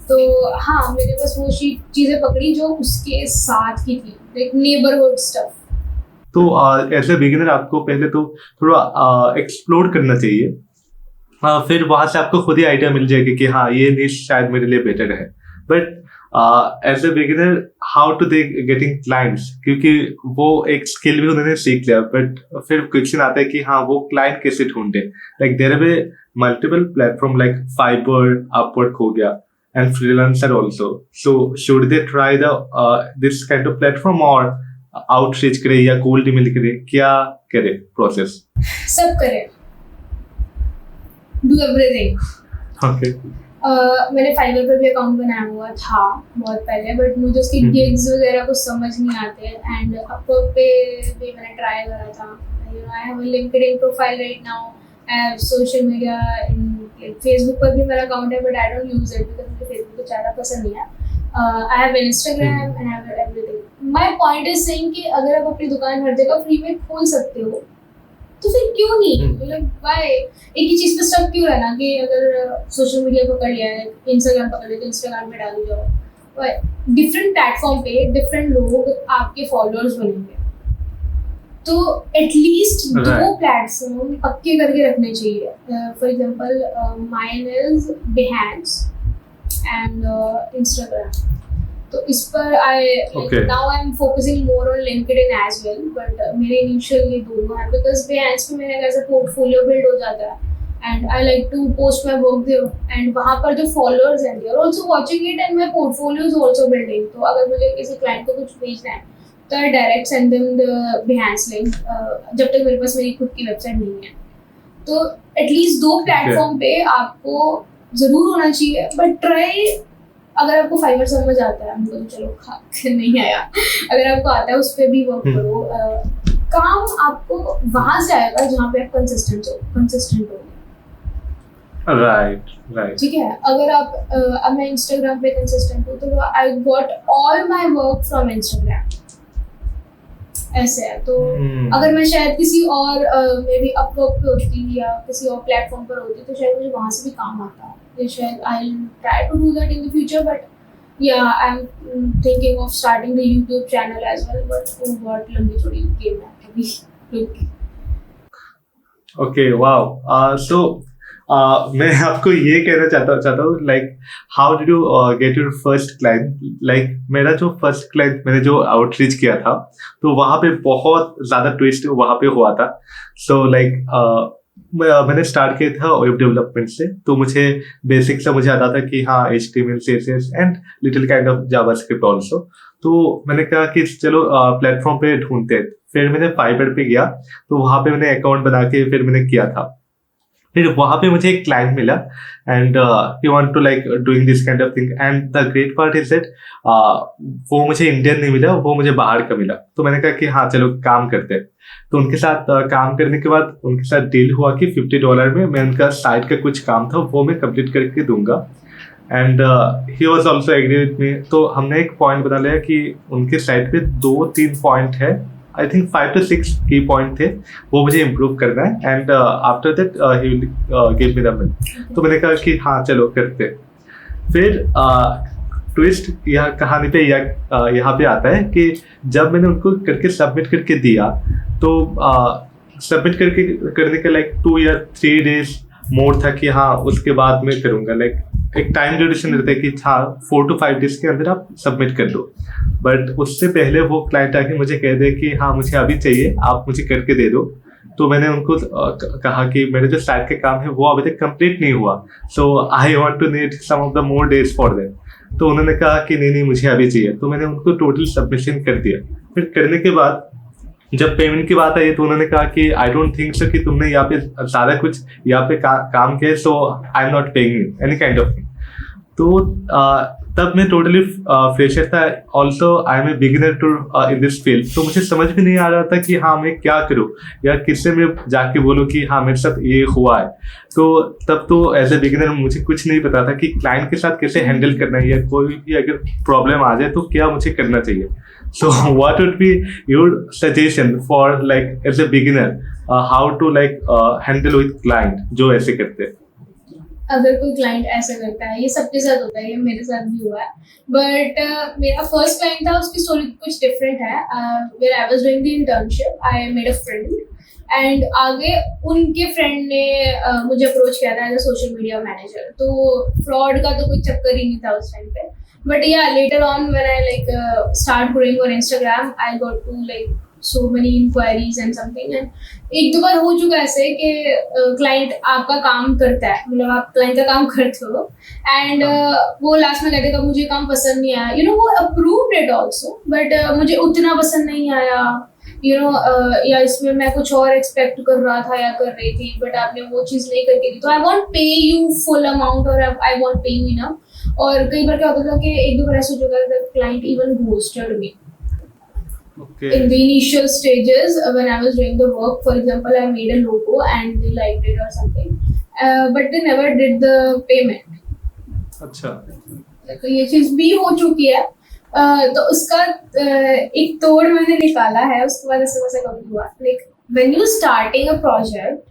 तो हाँ, मैंने बस वो चीज़ें पकड़ी जो उसके साथ की थी, लाइक नेबरहुड स्टफ. तो एज ए बिगिनर आपको पहले तो थोड़ा एक्सप्लोर करना चाहिए. फिर वहाँ से आपको खुद ही आइडिया मिल जाएगी कि हाँ ये निश शायद मेरे लिए बेटर है. But as a beginner how to they getting clients, क्योंकि वो एक स्किल भी उन्होंने सीख लिया. बट फिर क्वेश्चन आता है कि हाँ वो क्लाइंट कैसे ढूंढे. Like there are multiple platform like Fiverr, Upwork हो गया and freelancer also. So should they try the this kind of platform or outreach करे या cold email करे, क्या करे प्रोसेस? सब करे. Do everything. ओके। मैंने फाइवर पे भी अकाउंट बनाया हुआ था बहुत पहले, बट मुझे उसकी गिग्स वगैरह कुछ समझ नहीं आते। एंड अपवर्क पे भी मैंने ट्राई करा था। I have a LinkedIn profile right now. I have social media in Facebook पर भी मेरा अकाउंट है, but I don't use it because मुझे फेसबुक तो ज़्यादा पसंद नहीं है। I have Instagram and I have everything. My point is saying कि अगर आप अपनी दुकान हर जगह फ्री में खोल सकते हो तो फिर क्यों नहीं, मतलब व्हाई एक ही चीज पे स्टक क्यों रहना कि अगर सोशल मीडिया पकड़ लिया है, इंस्टाग्राम पकड़ लिया तो इंस्टाग्राम पे डाल जाओ। डिफरेंट प्लेटफॉर्म पे डिफरेंट लोग आपके फॉलोअर्स बनेंगे, तो एटलीस्ट दो प्लेटफॉर्म पक्के करके रखने चाहिए। For example mine is Behance and Instagram. तो इस पर now I am focusing more on LinkedIn as well, but मेरे इनिशियल ये दोनों हैं बिकॉज बिहेंस में मेरा कैसा पोर्टफोलियो बिल्ड हो जाता है and I like to post my work there and वहाँ पर जो फॉलोअर्स हैं they are also watching it and my portfolio is also building. तो अगर मुझे किसी क्लाइंट को कुछ भेजना है तो I direct send them the Behance link जब तक मेरे पास मेरी खुद की वेबसाइट नहीं है। तो एटलीस्ट दो प्लेटफॉर्म पे आपको जरूर होना चाहिए, बट ट्राई अगर आपको फाइवर समझ आता है, हमको तो चलो नहीं आया, अगर आपको आता है उस पर भी वर्क करो। काम आपको वहां से आएगा जहाँ पे आप कंसिस्टेंट हो। राइट। ठीक है, अगर आप अब मैं इंस्टाग्राम पे कंसिस्टेंट हूँ तो I got all my work from Instagram, ऐसे है। तो अगर मैं शायद किसी और मे बी अपवर्क पे होती या किसी और प्लेटफॉर्म पर होती तो शायद मुझे वहां से भी काम आता। शायद I'll try to do that in the future, but yeah, I'm thinking of starting the YouTube channel as well, but oh god, लंबी थोड़ी गेम है अभी। Okay, wow. So मैं आपको ये कहना चाहता हूँ like how did you get your first client? Like मेरा जो फर्स्ट क्लाइंट मैंने जो आउटरीच किया था तो वहाँ पे बहुत ज़्यादा ट्विस्ट वहाँ पे हुआ था। So like मैंने स्टार्ट किया था वेब डेवलपमेंट से, तो मुझे बेसिक से मुझे आता था कि हाँ HTML CSS and little kind of JavaScript also. तो मैंने कहा कि चलो प्लेटफॉर्म पे ढूंढते हैं। फिर मैंने फाइवर पे गया, तो वहाँ पे मैंने अकाउंट बना के फिर मैंने किया था। फिर वहाँ पे मुझे एक क्लाइंट मिला and he want to like doing this kind of thing and the great part is that वो मुझे इंडियन नहीं मिला, वो मुझे बाहर का मिला। तो मैंने कहा कि हाँ चलो काम करते हैं। तो उनके साथ काम करने के बाद उनके साथ डील हुआ कि $50 में मैं उनका साइट का कुछ काम था वो मैं कंप्लीट करके दूंगा and he was also agree with me. तो हमने एक पॉइंट बना लिया कि उनके साइट पे 2-3 पॉइंट है, आई थिंक 5 to 6 की पॉइंट थे, वो मुझे इम्प्रूव करना है and after that he will give me the money. तो मैंने कहा कि हाँ चलो करते। फिर ट्विस्ट यह कहानी पे यहाँ पे आता है कि जब मैंने उनको करके सबमिट करके दिया तो सबमिट करने के लाइक 2 या 3 days मोर था कि हाँ उसके बाद मैं करूँगा। लाइक एक टाइम ड्यूरेशन रहता है कि हाँ 4 to 5 days के अंदर आप सबमिट कर दो, बट उससे पहले वो क्लाइंट आके मुझे कह दे कि हाँ मुझे अभी चाहिए, आप मुझे करके दे दो। तो मैंने उनको कहा कि मेरे जो साइट के काम है वो अभी तक कंप्लीट नहीं हुआ, so I want to need some of the more days for that. तो उन्होंने कहा कि नहीं मुझे अभी चाहिए। तो मैंने उनको टोटल सबमिशन कर दिया। फिर करने के बाद जब पेमेंट की बात आई तो उन्होंने कहा कि आई डोंट थिंक सो कि तुमने यहाँ पे सारा कुछ यहाँ पे काम किया, so I am not paying you any kind of thing. तो तब मैं टोटली फ्रेशर था, also I am a beginner to in this field. तो मुझे समझ भी नहीं आ रहा था कि हाँ मैं क्या करूँ या किससे मैं जाके बोलूँ कि हाँ मेरे साथ ये हुआ है। तो तब तो एज ए बिगिनर मुझे कुछ नहीं पता था कि क्लाइंट के साथ कैसे हैंडल करना है या कोई भी अगर प्रॉब्लम आ जाए तो क्या मुझे करना चाहिए। So what would be your suggestion for like as a beginner how to like handle with client जो ऐसे करते हैं? अगर कोई क्लाइंट ऐसा करता है, ये सबके साथ होता है, ये मेरे साथ भी हुआ है, बट मेरा फर्स्ट क्लाइंट था, उसकी स्टोरी कुछ डिफरेंट है। Where I was doing the internship, I made a friend and आगे उनके फ्रेंड ने मुझे अप्रोच किया था as a social media manager. तो फ्रॉड का तो कोई चक्कर ही नहीं था उस टाइम पे, but yeah, later on when I like start growing on Instagram, I got to like so many inquiries and something, and एक दो बार हो चुका ऐसे कि क्लाइंट आपका काम करता है, मतलब आप क्लाइंट का काम करते हो एंड वो लास्ट में कहते हैं मुझे काम पसंद नहीं आया, वो अप्रूव्ड इट ऑल्सो, बट मुझे उतना पसंद नहीं आया यू नो या इसमें मैं कुछ और एक्सपेक्ट कर रहा था या कर रही थी बट आपने वो चीज़ नहीं करके दी, तो आई वॉन्ट पे यू फुल अमाउंट और आई वॉन्ट पे यू इनफ। और कई बार क्या होता था कि एक दो बार ऐसा हो चुका था, client even ghosted me Okay. in the initial stages when I was doing the work. For example, I made a logo and they liked it or something, but they never did the payment. अच्छा. तो ये चीज भी हो चुकी है। तो उसका एक तोड़ मैंने निकाला है, उसके बाद ऐसा वैसा कभी हुआ। Like when you starting a project,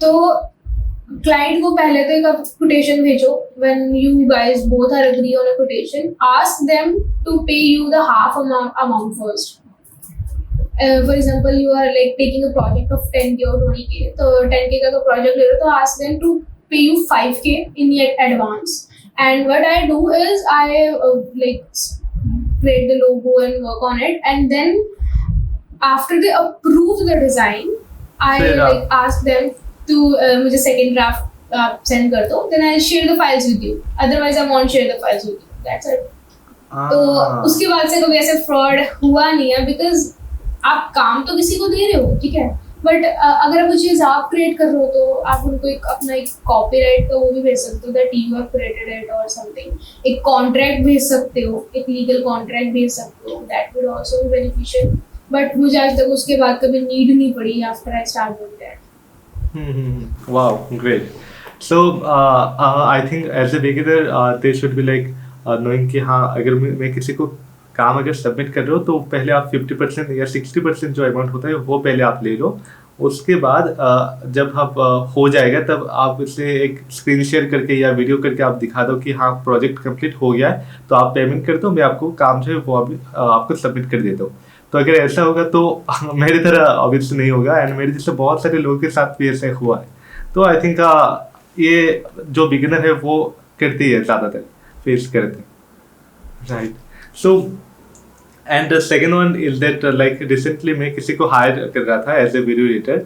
तो क्लाइंट को पहले तो एक कोटेशन भेजो। When you guys both are agree on a quotation, ask them to pay you the half amount first. For example you are like taking a project of 10K और 20K, तो 10K का project ले रहे हो तो ask them to pay you 5K in advance. And what I do is I like create the logo and work on it, and then after they approve the design, I like ask them to मुझे second draft send कर दो, then I'll share the files with you. Otherwise I won't share the files with you. That's it. तो उसके बाद से कभी ऐसे fraud हुआ नहीं है, because आप काम तो किसी को दे रहे हो, ठीक है, बट अगर वो चीज़ आप क्रिएट कर रहे हो तो आप उनको एक अपना एक कॉपीराइट का वो भी भेज सकते हो, that you have created it और समथिंग। एक कॉन्ट्रैक्ट भेज सकते हो, एक लीगल कॉन्ट्रैक्ट भेज सकते हो, that would also be beneficial. But मुझे आज तक उसके बाद कभी नीड नहीं पड़ी after I start doing that. Wow, great. So I think as a beginner they should be like knowing कि हाँ, अगर मैं किसी को काम अगर सबमिट कर रहे हो तो पहले आप 50% या 60% जो अमाउंट होता है वो पहले आप ले लो। उसके बाद जब आप हो जाएगा तब आप इसे एक स्क्रीन शेयर करके या वीडियो करके आप दिखा दो कि हाँ प्रोजेक्ट कंप्लीट हो गया है, तो आप पेमेंट कर दो, मैं आपको काम जो है वो अभी आपको सबमिट कर देता हूँ। तो अगर ऐसा होगा तो मेरी तरह ऑब्वियसली नहीं होगा, एंड मेरे जैसे बहुत सारे लोगों के साथ भी ऐसा हुआ है। तो आई थिंक ये जो बिगिनर है वो करती है, ज़्यादातर फेस करते हैं, right. So and the second one is that like recently मैं किसी को हायर कर रहा था एज ए वीडियो एडिटर,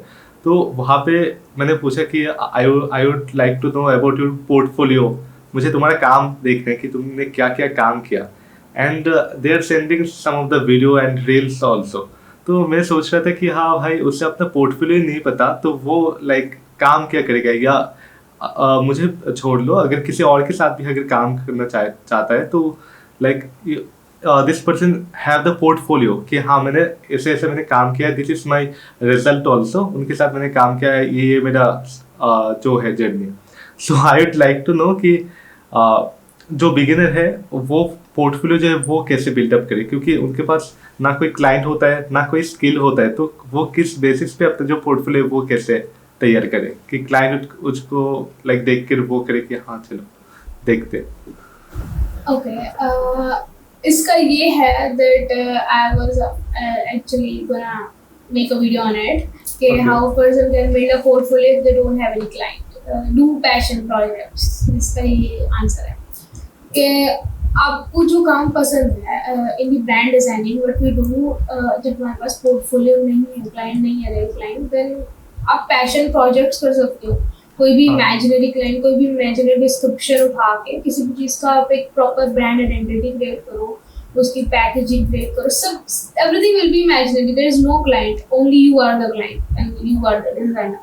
तो वहाँ पे मैंने पूछा कि I would like to know about your portfolio, मुझे तुम्हारा काम देखना है कि तुमने क्या क्या काम किया, and they are sending some of the video and reels also. तो मैं सोच रहा था कि हाँ भाई, उसे अपना पोर्टफोलियो ही नहीं पता तो वो लाइक काम क्या करेगा, या मुझे छोड़ लो, अगर किसी और के साथ भी अगर काम करना चाहता है तो like this person have the portfolio कि हाँ मैंने ऐसे ऐसे मैंने काम किया है, this is my result also, उनके साथ मैंने काम किया है, ये मेरा जो है journey. So I would like to know कि जो बिगिनर है वो पोर्टफोलियो जो है वो कैसे बिल्डअप करे, क्योंकि उनके पास ना कोई क्लाइंट होता है ना कोई स्किल होता है, तो वो किस बेसिस पे अपना जो पोर्टफोलियो वो कैसे तैयार करे कि क्लाइंट उसको लाइक देख कर वो करे कि हाँ चलो देखते। ओके, इसका ये है that I was actually gonna make a video on it कि how a person can build a portfolio if they don't have any client, do passion projects। इसका ये आंसर है कि आपको जो काम पसंद है in the brand designing, what we do, जब हमारे पास पोर्टफोलियो नहीं है, क्लाइंट नहीं है, क्लाइंट, देन आप पैशन प्रोजेक्ट्स कर सकते हो। कोई भी इमेजिनरी क्लाइंट, कोई भी इमेजिनरी डिस्क्रिप्शन उठा के किसी भी चीज़ का आप एक प्रॉपर ब्रांड आइडेंटिटी क्रिएट करो, उसकी पैकेजिंग क्रिएट करो, सब everything will be imaginary, there is no client, only you are the client and you are the designer.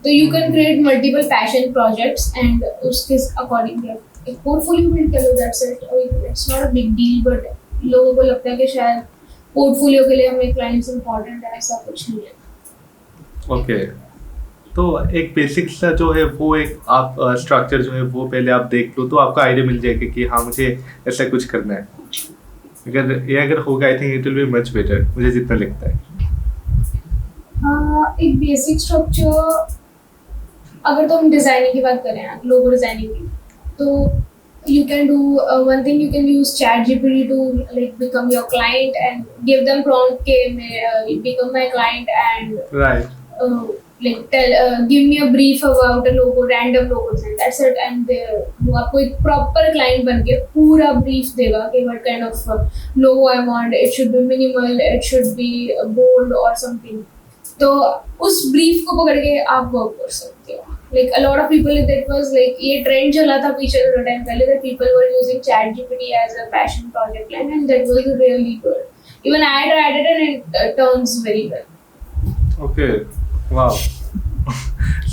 तो you can create multiple passion projects and उसके according एक portfolio build कर लो, that's it. It's not a big deal, but लोगों को लगता है कि शायद पोर्टफोलियो के लिए हमें क्लाइंट्स इंपॉर्टेंट है, ऐसा कुछ नहीं है। ओके, तो एक बेसिक सा जो है वो एक आप स्ट्रक्चर जो है वो पहले आप देख लो तो आपको आइडिया मिल जाएगा कि हाँ मुझे ऐसा कुछ करना है। अगर होगा I think it will be much better, मुझे जितना लगता है। एक बेसिक स्ट्रक्चर, अगर तो हम डिजाइनिंग की बात करें, लोगो डिजाइनिंग की, तो you can do one thing, you can use ChatGPT to like become your client and give them prompt ke become my client and right like tell give me a brief about a logo, random logo design, that's it, and वो आपको एक proper client बन के पूरा brief देगा कि what kind of logo I want, it should be minimal, it should be bold or something। तो उस brief को पकड़ के आप work कर सकते हो। Like a lot of people, that was like ये trend चला था पीछे थोड़ा टाइम पहले, that people were using ChatGPT as a passion project line, and that was really good। Even I tried it and it turns very well. Okay, wow.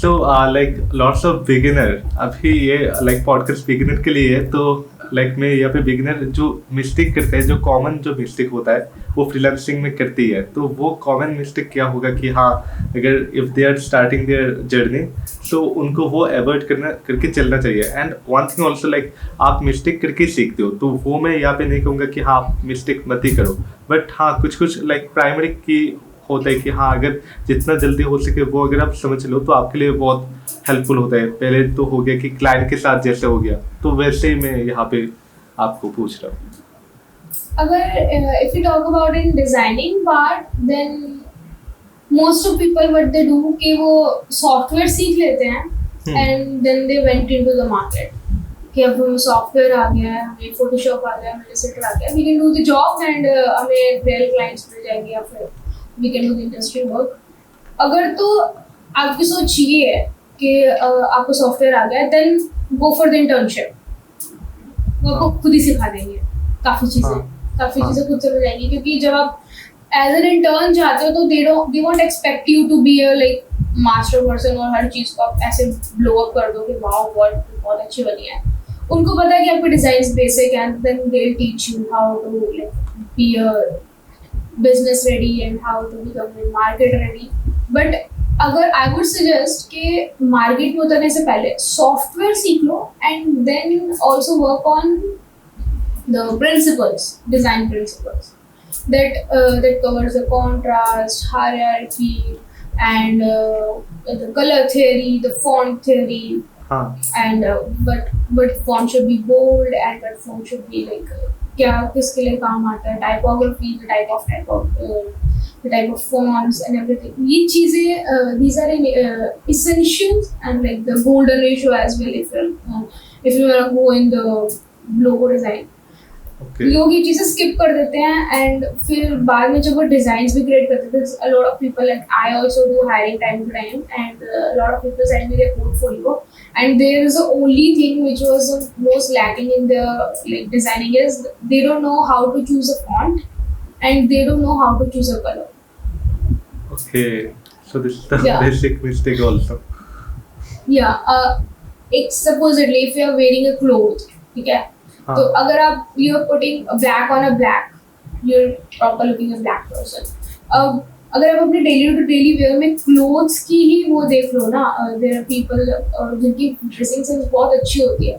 So like lots of beginner, अभी ये like podcast beginner के लिए है, तो like मैं यहाँ पे beginner जो mistake करते हैं, जो common जो mistake होता है वो freelancing में करती है, तो वो common mistake क्या होगा कि हाँ अगर if they are starting their journey तो उनको वो avoid करके चलना चाहिए. And one thing also like आप mistake करके सीखते हो, तो वो मैं यहाँ पे नहीं कहूँगा कि हाँ mistake मत ही करो, but हाँ कुछ like primary की होता है कि हाँ अगर जितना जल्दी हो सके वो अगर आप समझ लो तो आपके लिए बहुत हेल्पफुल होता है. पहले तो हो गया कि क्लाइंट के साथ जैसे हो गया, तो वैसे ही मैं यहाँ पे आपको पूछ रहा हूँ. अगर if you talk about in designing part, then most of people what they do कि वो software सीख लेते हैं and then they went into the market कि अब हमें सॉफ्टवेयर आ गया है, हमें फोटोशॉप आ गया है, हमें इलस्ट्रेटर आ गया है, we can do the job and हमें real clients मिल जाएंगे या फिर we can do the industry work. अगर तो आपकी सोच ये है कि आपको सॉफ्टवेयर आ गया है, then go for the internship. वो आपको खुद ही सिखा देंगे काफ़ी चीज़ें खुद समझ आएंगी, क्योंकि जब आप एज एन इंटर्न जाते हो तो they won't expect you to be a like master person और हर चीज़ को आप ऐसे blow up कर दो कि वाओ बहुत अच्छी बनी है. उनको पता है कि आपके डिजाइन बेसिक हैं, then they'll teach you how to like be a business ready and how to become a market ready. But अगर I would suggest कि मार्केट में उतरने से पहले सॉफ्टवेयर सीख लो and then also work on the principles, design principles that covers the contrast, hierarchy, and the color theory, the font theory, and what font should be bold and what font should be like क्या किसके लिए काम आता है, typography, the type of fonts and everything. ये चीजें these are essentials, and like the golden ratio as well if you want to go in the logo design. Okay. लोग ये चीजें skip कर देते हैं and फिर बाद में जब वो designs भी create करते हैं, a lot of people like I also do hiring time to time, and a lot of people send me their portfolio, and there is the only thing which was the most lacking in the like designing is they don't know how to choose a font and they don't know how to choose a color. Okay, so this is the Yeah. basic mistake also. It's supposedly if you are wearing a cloth, ठीक है, तो अगर आप you are putting a black on a black, you're proper looking a black person. अब अगर आप अपने daily to daily wear में क्लोथ्स की ही वो देख लो ना, देयर आर पीपल जिनकी ड्रेसिंग सेंस बहुत अच्छी होती है,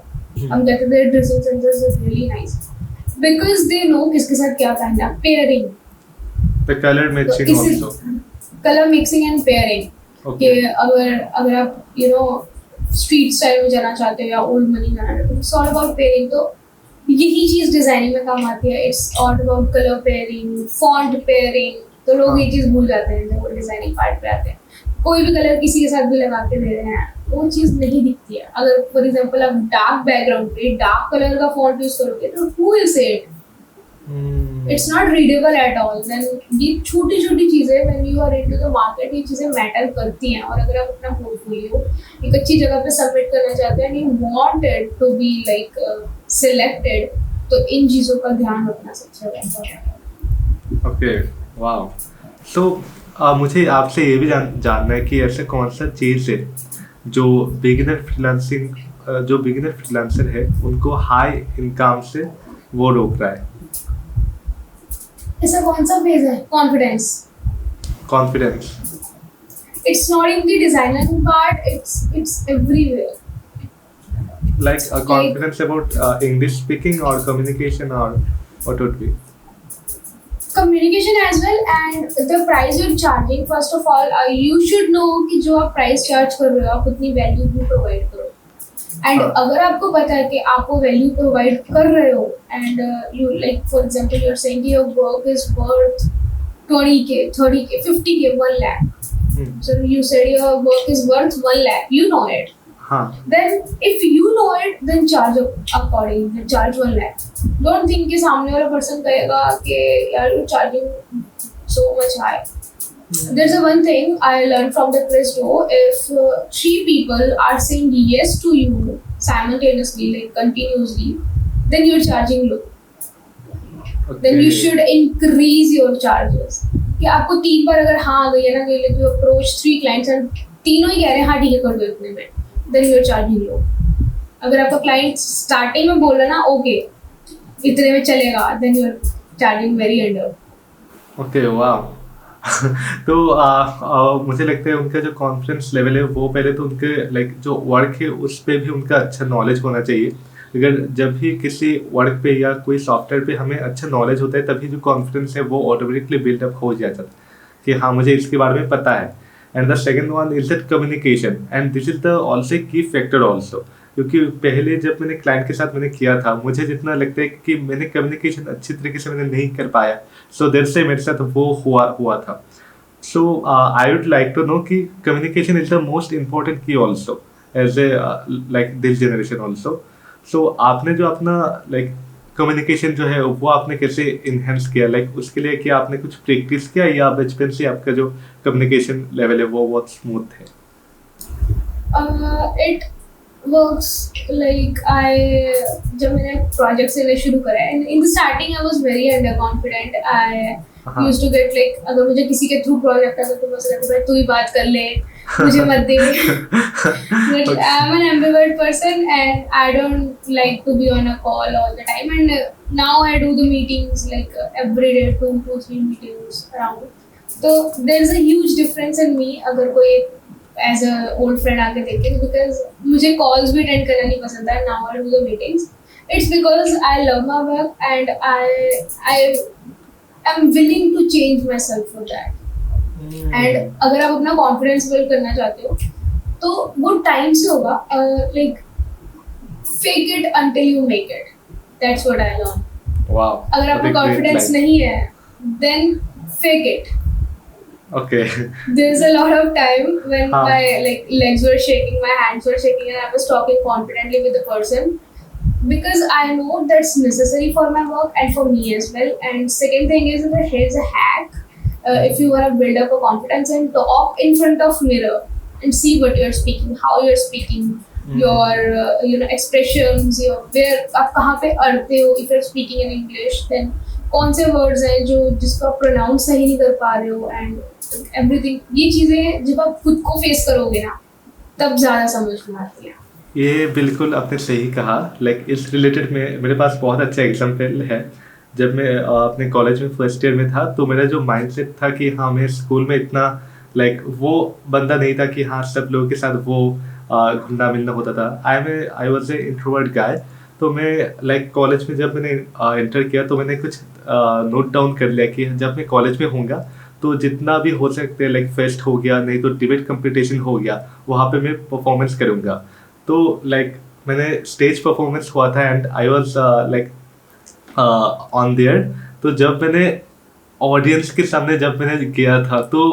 हम कहते हैं their dressing sense is really nice because they know किसके साथ क्या पहनना, pairing, The color matching also. Colour mixing and pairing. कि अगर आप स्ट्रीट स्टाइल में जाना चाहते हो या ओल्ड मनी जाना चाहते हो, इट्स ऑल अबाउट पेयरिंग. तो यही चीज डिजाइनिंग में काम आती है. It's all about colour pairing, font pairing. तो लोग ये चीज भूल जाते हैं जब वो डिजाइनिंग पार्ट पे आते हैं. कोई भी कलर किसी के साथ भी लगा के दे रहे हैं, वो चीज नहीं दिखती है. अगर फॉर एग्जांपल आप डार्क बैकग्राउंड पे डार्क कलर का फॉन्ट यूज करोगे तो who will see it, it's not readable at all. Then ये छोटी छोटी चीजें when you are into the market ये चीजें मैटर करती हैं. और अगर आप अपना पोर्टफोलियो एक अच्छी जगह पे सबमिट करना चाहते हैं, you want it to be like selected, तो इन चीजों का ध्यान रखना सबसे बेहतर है. Okay, wow. तो मुझे आपसे ये भी जानना है कि ऐसे कौन सा चीज़ है जो बिगिनर फ्रीलांसर है उनको हाई इनकम से वो रोक रहा है. ऐसा कौन सा फेज है? Confidence. It's not in the designing part, it's everywhere. Like a confidence about English speaking or communication, or what would be? Communication as well, and the price you're charging. First of all, you should know कि जो आप price charge कर रहे हो आप उतनी value भी provide करो. And अगर आपको पता है कि आपको value provide कर रहे हो, and you like for example you're saying कि your work is worth 20k, 30k, 50k, 1 lakh. So you said your work is worth 1 lakh. You know it. Then if you know it, then charge accordingly. Then charge 1 lakh. Don't think कि सामने वाला person कहेगा कि यार you're charging so much high. There's a one thing I learned from the Presto. If 3 people are saying yes to you simultaneously, like continuously, then you're charging low. then you should increase your charges. कि आपको 3 बार अगर हाँ आ गई है ना, कि like you approach 3 clients and तीनों ही कह रहे हैं हाँ ठीक है कर दो इतने में, then you are charging low. अगर आपका client starting में बोल रहा है ना ओके इतने में चलेगा, then you are charging very under. Okay वाह तो मुझे लगता है उनका जो कॉन्फिडेंस लेवल है वो पहले तो उनके लाइक जो वर्क है उस पे भी उनका अच्छा नॉलेज होना चाहिए. अगर जब भी किसी वर्क पे या कोई सॉफ्टवेयर पे हमें अच्छा नॉलेज होता है तभी जो कॉन्फिडेंस है वो ऑटोमेटिकली बिल्डअप हो जाता है कि हाँ मुझे इसके बारे में पता है. And the second one is that communication, and this is the also की फैक्टर ऑल्सो. क्योंकि पहले जब मैंने क्लाइंट के साथ मैंने किया था मुझे जितना लगता है कि मैंने कम्युनिकेशन अच्छी तरीके से मैंने नहीं कर पाया, सो देर से मेरे साथ वो हुआ था. So I would like to know कि communication is the most important key also as a like this generation also. So आपने जो अपना लाइक कम्युनिकेशन जो है वो आपने कैसे इन्हेंस किया, लाइक उसके लिए क्या आपने कुछ प्रैक्टिस किया या बचपन से आपका जो कम्युनिकेशन लेवल है वो बहुत स्मूथ है? It works like जब मैंने प्रोजेक्ट से शुरू करा है, in the starting I was very underconfident. I used to get like अगर मुझे किसी के थ्रू प्रोजेक्ट आता तो बस रहता है तू ही बात कर ले मुझे मत दे. But I'm an ambivert person and I don't like to be on a call all the time, and now I do the meetings like every day, 2-3 meetings around. So there's a huge difference in me अगर कोई as a old friend आके देखे, because मुझे calls भी attend करना नहीं पसंद है. Now I do the meetings. It's because I love my work and I am willing to change myself for that. And अगर आप अपना कॉन्फिडेंस बिल्ड करना चाहते हो तो वो टाइम से होगा. Like fake it until you make it, that's what I learn. अगर आपको कॉन्फिडेंस नहीं है then fake it. Okay. There's a lot of time when my like legs were shaking, my hands were shaking, and I was talking confidently with the person because I know that's necessary for my work and for me as well. And second thing is that here's a hack. If you want to build up a confidence and talk in front of mirror and see what you're speaking, how you're speaking, your expressions, your where आप कहाँ पे अड़ते हो. If you're speaking in English, then कौन से words हैं जो जिसको आप प्रोनाउंस सही नहीं कर पा रहे हो, एंड एवरीथिंग. ये चीज़ें जब आप खुद को फेस करोगे ना तब ज़्यादा समझ में आती है. ये बिल्कुल आपने सही कहा. लाइक इस रिलेटेड में मेरे पास बहुत अच्छा एग्जाम्पल है. जब मैं अपने कॉलेज में फर्स्ट ईयर में था तो मेरा जो माइंडसेट था कि हाँ मैं स्कूल में इतना लाइक वो बंदा नहीं था कि हाँ सब लोगों के साथ वो घुलना मिलना होता था. आई वॉज ए इंट्रोवर्ट गाय. तो मैं लाइक कॉलेज में जब मैंने एंटर किया तो मैंने कुछ नोट डाउन कर लिया कि जब मैं कॉलेज में होऊंगा तो जितना भी हो सकते हैं लाइक फेस्ट हो गया, नहीं तो डिबेट कंपटीशन हो गया, वहाँ पे मैं परफॉर्मेंस करूँगा. तो लाइक मैंने स्टेज परफॉर्मेंस हुआ था and I was like on their. तो जब मैंने ऑडियंस के सामने जब मैंने गया था तो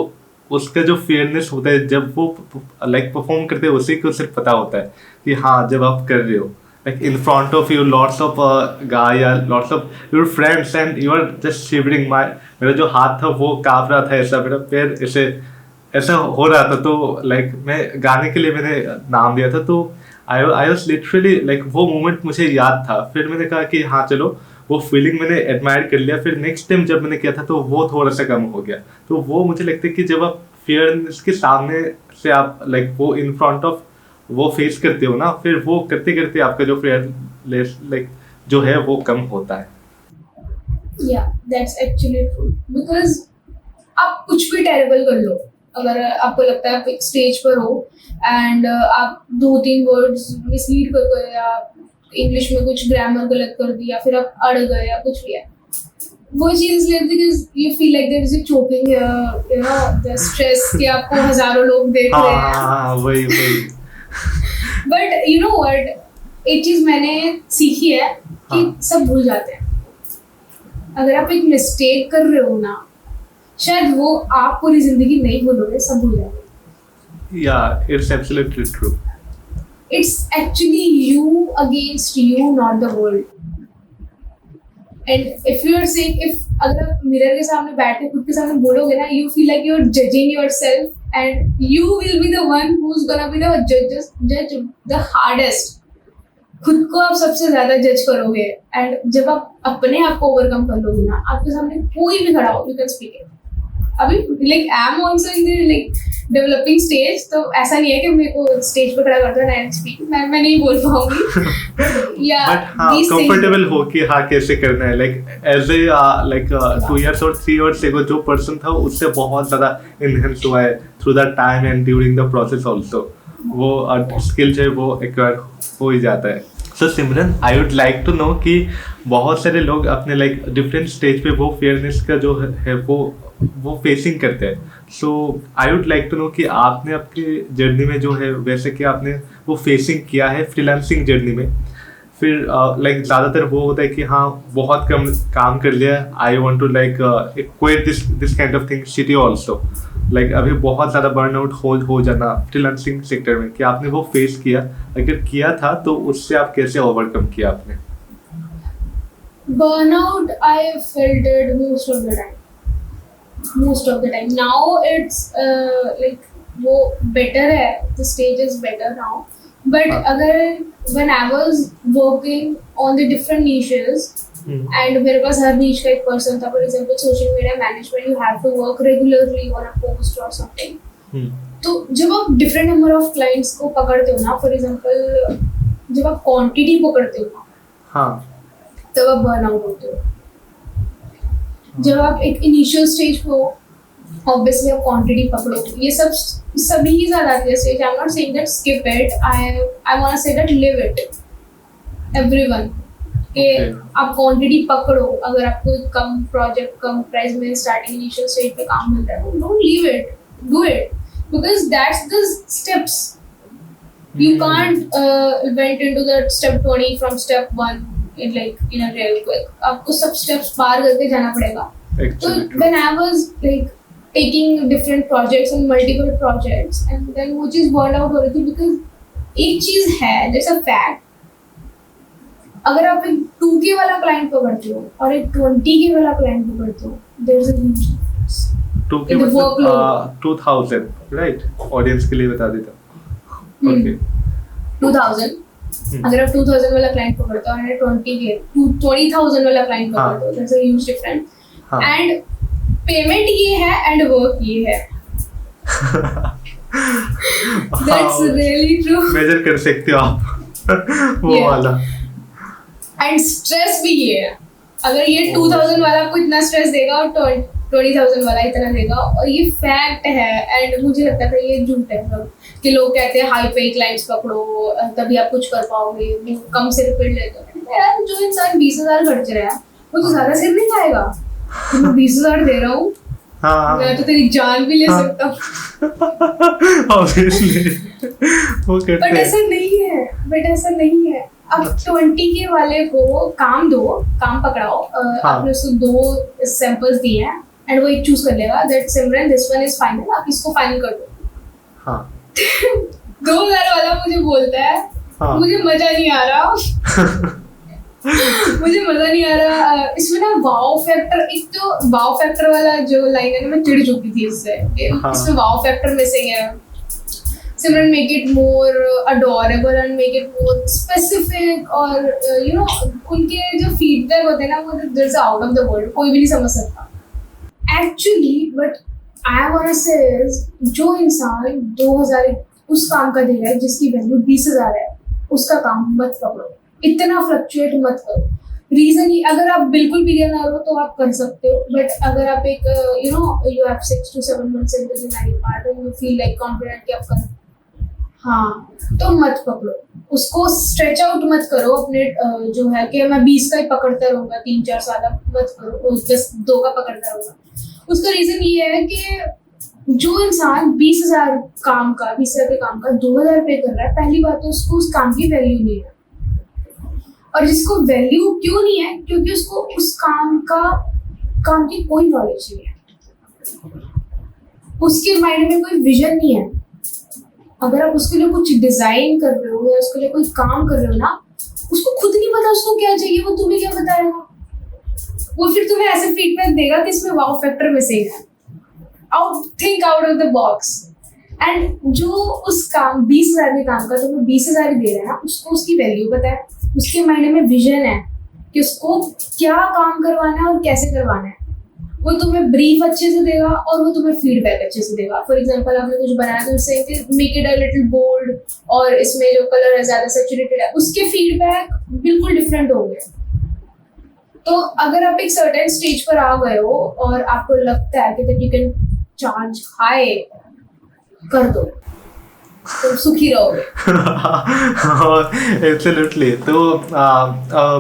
उसका जो फेयरनेस होता है जब वो लाइक परफॉर्म करते हैं उसी को सिर्फ पता होता है कि हाँ जब आप कर रहे हो like in front of you lots of guy or lots of your friends and you are just shivering. मेरा जो हाथ था वो काँप रहा था, ऐसा मेरा पैर ऐसा हो रहा था. तो लाइक मैं गाने के लिए मैंने नाम दिया था. तो आई वाज लिटरली लाइक वो मोमेंट मुझे याद था. फिर मैंने कहा कि हाँ चलो वो फीलिंग मैंने एडमायर कर लिया. फिर नेक्स्ट टाइम जब मैंने किया था तो वो थोड़ा सा कम हो गया. तो वो मुझे लगता है कि जब आप फियरनेस के सामने से आप लाइक वो इन फ्रंट ऑफ वो फेस करते हो ना, फिर वो करते करते आपका जो फियरलेस लाइक जो है वो कम होता है. या दैट्स एक्चुअली ट्रू. बिकॉज आप कुछ भी टेरेबल कर लो, अगर आपको लगता है आप एक स्टेज पर हो एंड आप 2-3 वर्ड्स मिसलीड कर गए या इंग्लिश में कुछ ग्रामर गलत कर दी या फिर आप अड़ गए या कुछ भी है, वो चीज़ इसलिए because you feel like there is a choking you know the stress कि आपको हजारों लोग देख रहे हैं. हाँ वही. बट यू नो व्हाट, एक चीज मैंने सीखी है कि सब भूल जाते हैं. अगर आप एक मिस्टेक कर रहे हो ना, शायद वो आप पूरी जिंदगी नहीं भूलोगे, सब भूल जाओगे. Yeah it's absolutely true. It's actually you against you, not the world. And if you are saying, if अगर आप मिरर के सामने बैठ के खुद के सामने बोलोगे ना, you feel like you are judging yourself and you will be the one who's gonna be the judge the hardest. खुद को आप सबसे ज्यादा जज करोगे एंड जब आप अपने आप को ओवरकम कर लोगे ना, आपके सामने कोई भी खड़ा हो, यू कैन स्पीक इट. अभी like I am also in the like developing stage, तो ऐसा नहीं है कि मेरे को स्टेज पे खड़ा कर दो एंड स्पीक, मैं नहीं बोल पाऊंगी. या कंफर्टेबल हो कि हाँ कैसे करना है. Like as a like 2 years और 3 years ago जो पर्सन था उससे बहुत ज़्यादा इनहेंस हुआ है through the time and during the process also. वो स्किल जो है वो एक्वायर हो ही जाता है. So Simran, I would like to know कि बहुत सारे लोग अपने लाइक डिफरेंट स्टेज पे वो फेयरनेस का जो है वो फेसिंग करते हैं. So I would like to know कि आपने आपके जर्नी में जो है वैसे कि आपने वो फेसिंग किया है फ्रीलांसिंग जर्नी में. फिर लाइक ज़्यादातर वो होता है कि हाँ बहुत कम काम कर लिया, I want to like quit this kind of thing shitty also. Like अभी बहुत ज़्यादा बर्नआउट हो जाना फ्रीलांसिंग सेक्टर में, कि आपने वो फेस किया, अगर किया था तो उससे आप कैसे ओवरकम किया आपने? Burnout, I felt it most of the time. Most of the time. Now it's like वो better है. The stage is better now. But अगर when I was working on the different niches and मेरे पास हर niche का एक person था. For example, social media management, you have to work regularly on a post or something. तो जब आप different number of clients को पकड़ते हो ना, for example, जब आप quantity पकड़ते हो ना, हाँ, तब आप बर्न आउट होते हो. जब आप एक इनिशियल स्टेज पे हो, ऑब्वियसली आप क्वांटिटी पकड़ो. ये सब सभी ही साथ आती है stage. I am not saying that skip it, I want to say that live it. Everyone के आप क्वांटिटी पकड़ो. अगर आपको कम प्रोजेक्ट कम प्राइस में स्टार्टिंग इनिशियल स्टेज पे काम मिल रहा है, don't leave it, do it, because that's the steps. You can't went into that step 20 from step 1 in a real quick. आपको सब steps पार करके जाना पड़ेगा. So when I was like taking different projects and multiple projects, and then वो चीज़ burn out हो रही थी, because एक चीज़ है, that's a fact. अगर आप एक 2K वाला client पकड़ते हो और एक 20K वाला client पकड़ते हो, there is a huge difference. 2K मतलब 2000, right? Audience के लिए बता देता. Okay. 2000. अगर आप 2000 वाला क्लाइंट पकड़ते हो और 20,000 वाला क्लाइंट पकड़ते हो, there's a huge difference. And payment ये है एंड वर्क ये है. That's really true. मेजर कर सकते हो आप वो वाला. एंड स्ट्रेस भी ये है. अगर ये 2000 वाला आपको इतना स्ट्रेस देगा और 20,000 वाला इतना देगा, और ये फैक्ट है. एंड मुझे लगता था ये झूठ है कि लोग कहते हैं हाई पे क्लाइंट्स पकड़ो तभी आप कुछ कर पाओगे, कम से रिपीट लेते हो. यार जो इंसान 20,000 खर्च रहा है वो तो ज्यादा सिर नहीं खाएगा. मैं 20,000 दे रहा हूँ, मैं तो तेरी जान भी ले सकता हूँ. ऑब्वियसली वो करते हैं. बट ऐसा नहीं है. अब 20K वाले को काम दो, काम पकड़ाओ. आपने उसको 2 सैंपल्स दिए हैं एंड वो एक चूज कर लेगा that Simran this one is final, आप इसको फाइनल कर दो. हाँ. 2000 वाला मुझे बोलता है मुझे मजा नहीं आ रहा. मुझे मजा नहीं आ रहा. इसमें ना वाओ फैक्टर, एक तो वाओ फैक्टर वाला जो लाइन है ना, मैं चिढ़ चुकी थी इससे. इसमें वाओ फैक्टर मिसिंग है. Simran make it more adorable and make it more specific. और यू नो उनके जो फीडबैक होते हैं ना, वो this out of the world, कोई भी नहीं समझ सकता actually. But I want say जो इंसान 2000 उस काम का दे रहा है जिसकी वैल्यू 20,000 है, उसका काम मत पकड़ो. इतना फ्लक्चुएट मत करो. रीजन ही, अगर आप बिल्कुल बिगिनर हो तो आप कर सकते हो. बट अगर आप एक you have 6 to 7 months into the married part and you feel like confident कि आप कर, हाँ, तो मत पकड़ो उसको. स्ट्रेच आउट मत करो अपने जो है कि मैं 20 का ही पकड़ता रहूंगा 3-4 साल. मत करो 10-2 का पकड़ता रहूंगा. उसका रीजन ये है कि जो इंसान 20,000 काम का 20,000 के काम का 2,000 पे कर रहा है, पहली बात तो उसको उस काम की वैल्यू नहीं है. और जिसको वैल्यू क्यों नहीं है, क्योंकि उसको उस काम की कोई नॉलेज नहीं है. उसके माइंड में कोई विजन नहीं है. अगर आप उसके लिए कुछ डिजाइन कर रहे हो या उसके लिए कोई काम कर रहे हो ना, उसको खुद नहीं पता उसको क्या चाहिए, वो तुम्हें क्या बताएगा. वो फिर तुम्हें ऐसे फीडबैक देगा कि इसमें वाओ फैक्टर मिसिंग है. Think out of the box. And जो उस काम 20,000 के काम का तो मैं 20,000 ही दे रहा है ना, उसको उसकी वैल्यू पता है, उसके माइंड में विजन है कि उसको क्या काम करवाना है और कैसे करवाना है। वो तुम्हें ब्रीफ अच्छे से देगा और वो तुम्हें फीडबैक अच्छे से देगा। फॉर एग्जांपल आपने कुछ बनाया तो उससे make it a little bold और इसमें जो कलर है ज्यादा सैचुरेटेड है, उसके फीडबैक बिल्कुल डिफरेंट होंगे। तो अगर आप एक सर्टेन स्टेज पर आ गए हो और आपको लगता है कि that you can charge high, कर दो, तुम सुखी रहोगे। एब्सोल्युटली। तो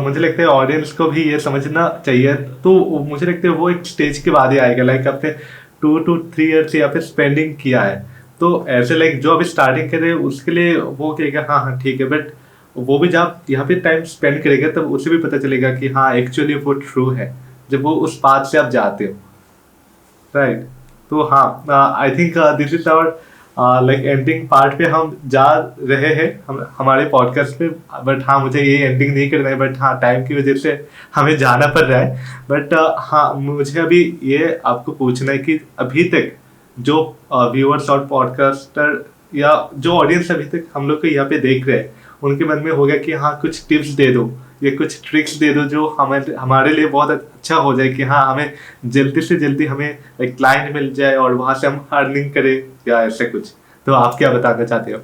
मुझे लगता है ऑडियंस को भी ये समझना चाहिए। तो मुझे लगता है वो एक स्टेज के बाद ही आएगा, लाइक आपने 2 to 3 years यहाँ पे स्पेंडिंग किया है, तो ऐसे लाइक जो अभी स्टार्टिंग कर रहे हैं उसके लिए वो कहेगा हाँ हाँ ठीक है, बट वो भी जब यहाँ पे टाइम स्पेंड करेगा तब उसे भी पता चलेगा कि हाँ एक्चुअली वो ट्रू है, जब वो उस पाथ से आप जाते हो, राइट। तो हाँ, I think this is our like ending part पे हम जा रहे हैं हमारे पॉडकास्ट पे। बट हाँ, मुझे ये एंडिंग नहीं करना है, बट हाँ टाइम की वजह से हमें जाना पड़ रहा है। बट हाँ, मुझे अभी ये आपको पूछना है कि अभी तक जो व्यूअर्स और पॉडकास्टर या जो ऑडियंस अभी तक हम लोग को यहाँ पे देख रहे हैं, उनके मन में होगा कि हाँ कुछ टिप्स दे दो या कुछ ट्रिक्स दे दो जो हमारे लिए बहुत अच्छा हो जाए कि हाँ हमें जल्दी से जल्दी हमें एक क्लाइंट मिल जाए और वहां से हम अर्निंग करें या ऐसे कुछ। तो आप क्या बताना चाहते हो?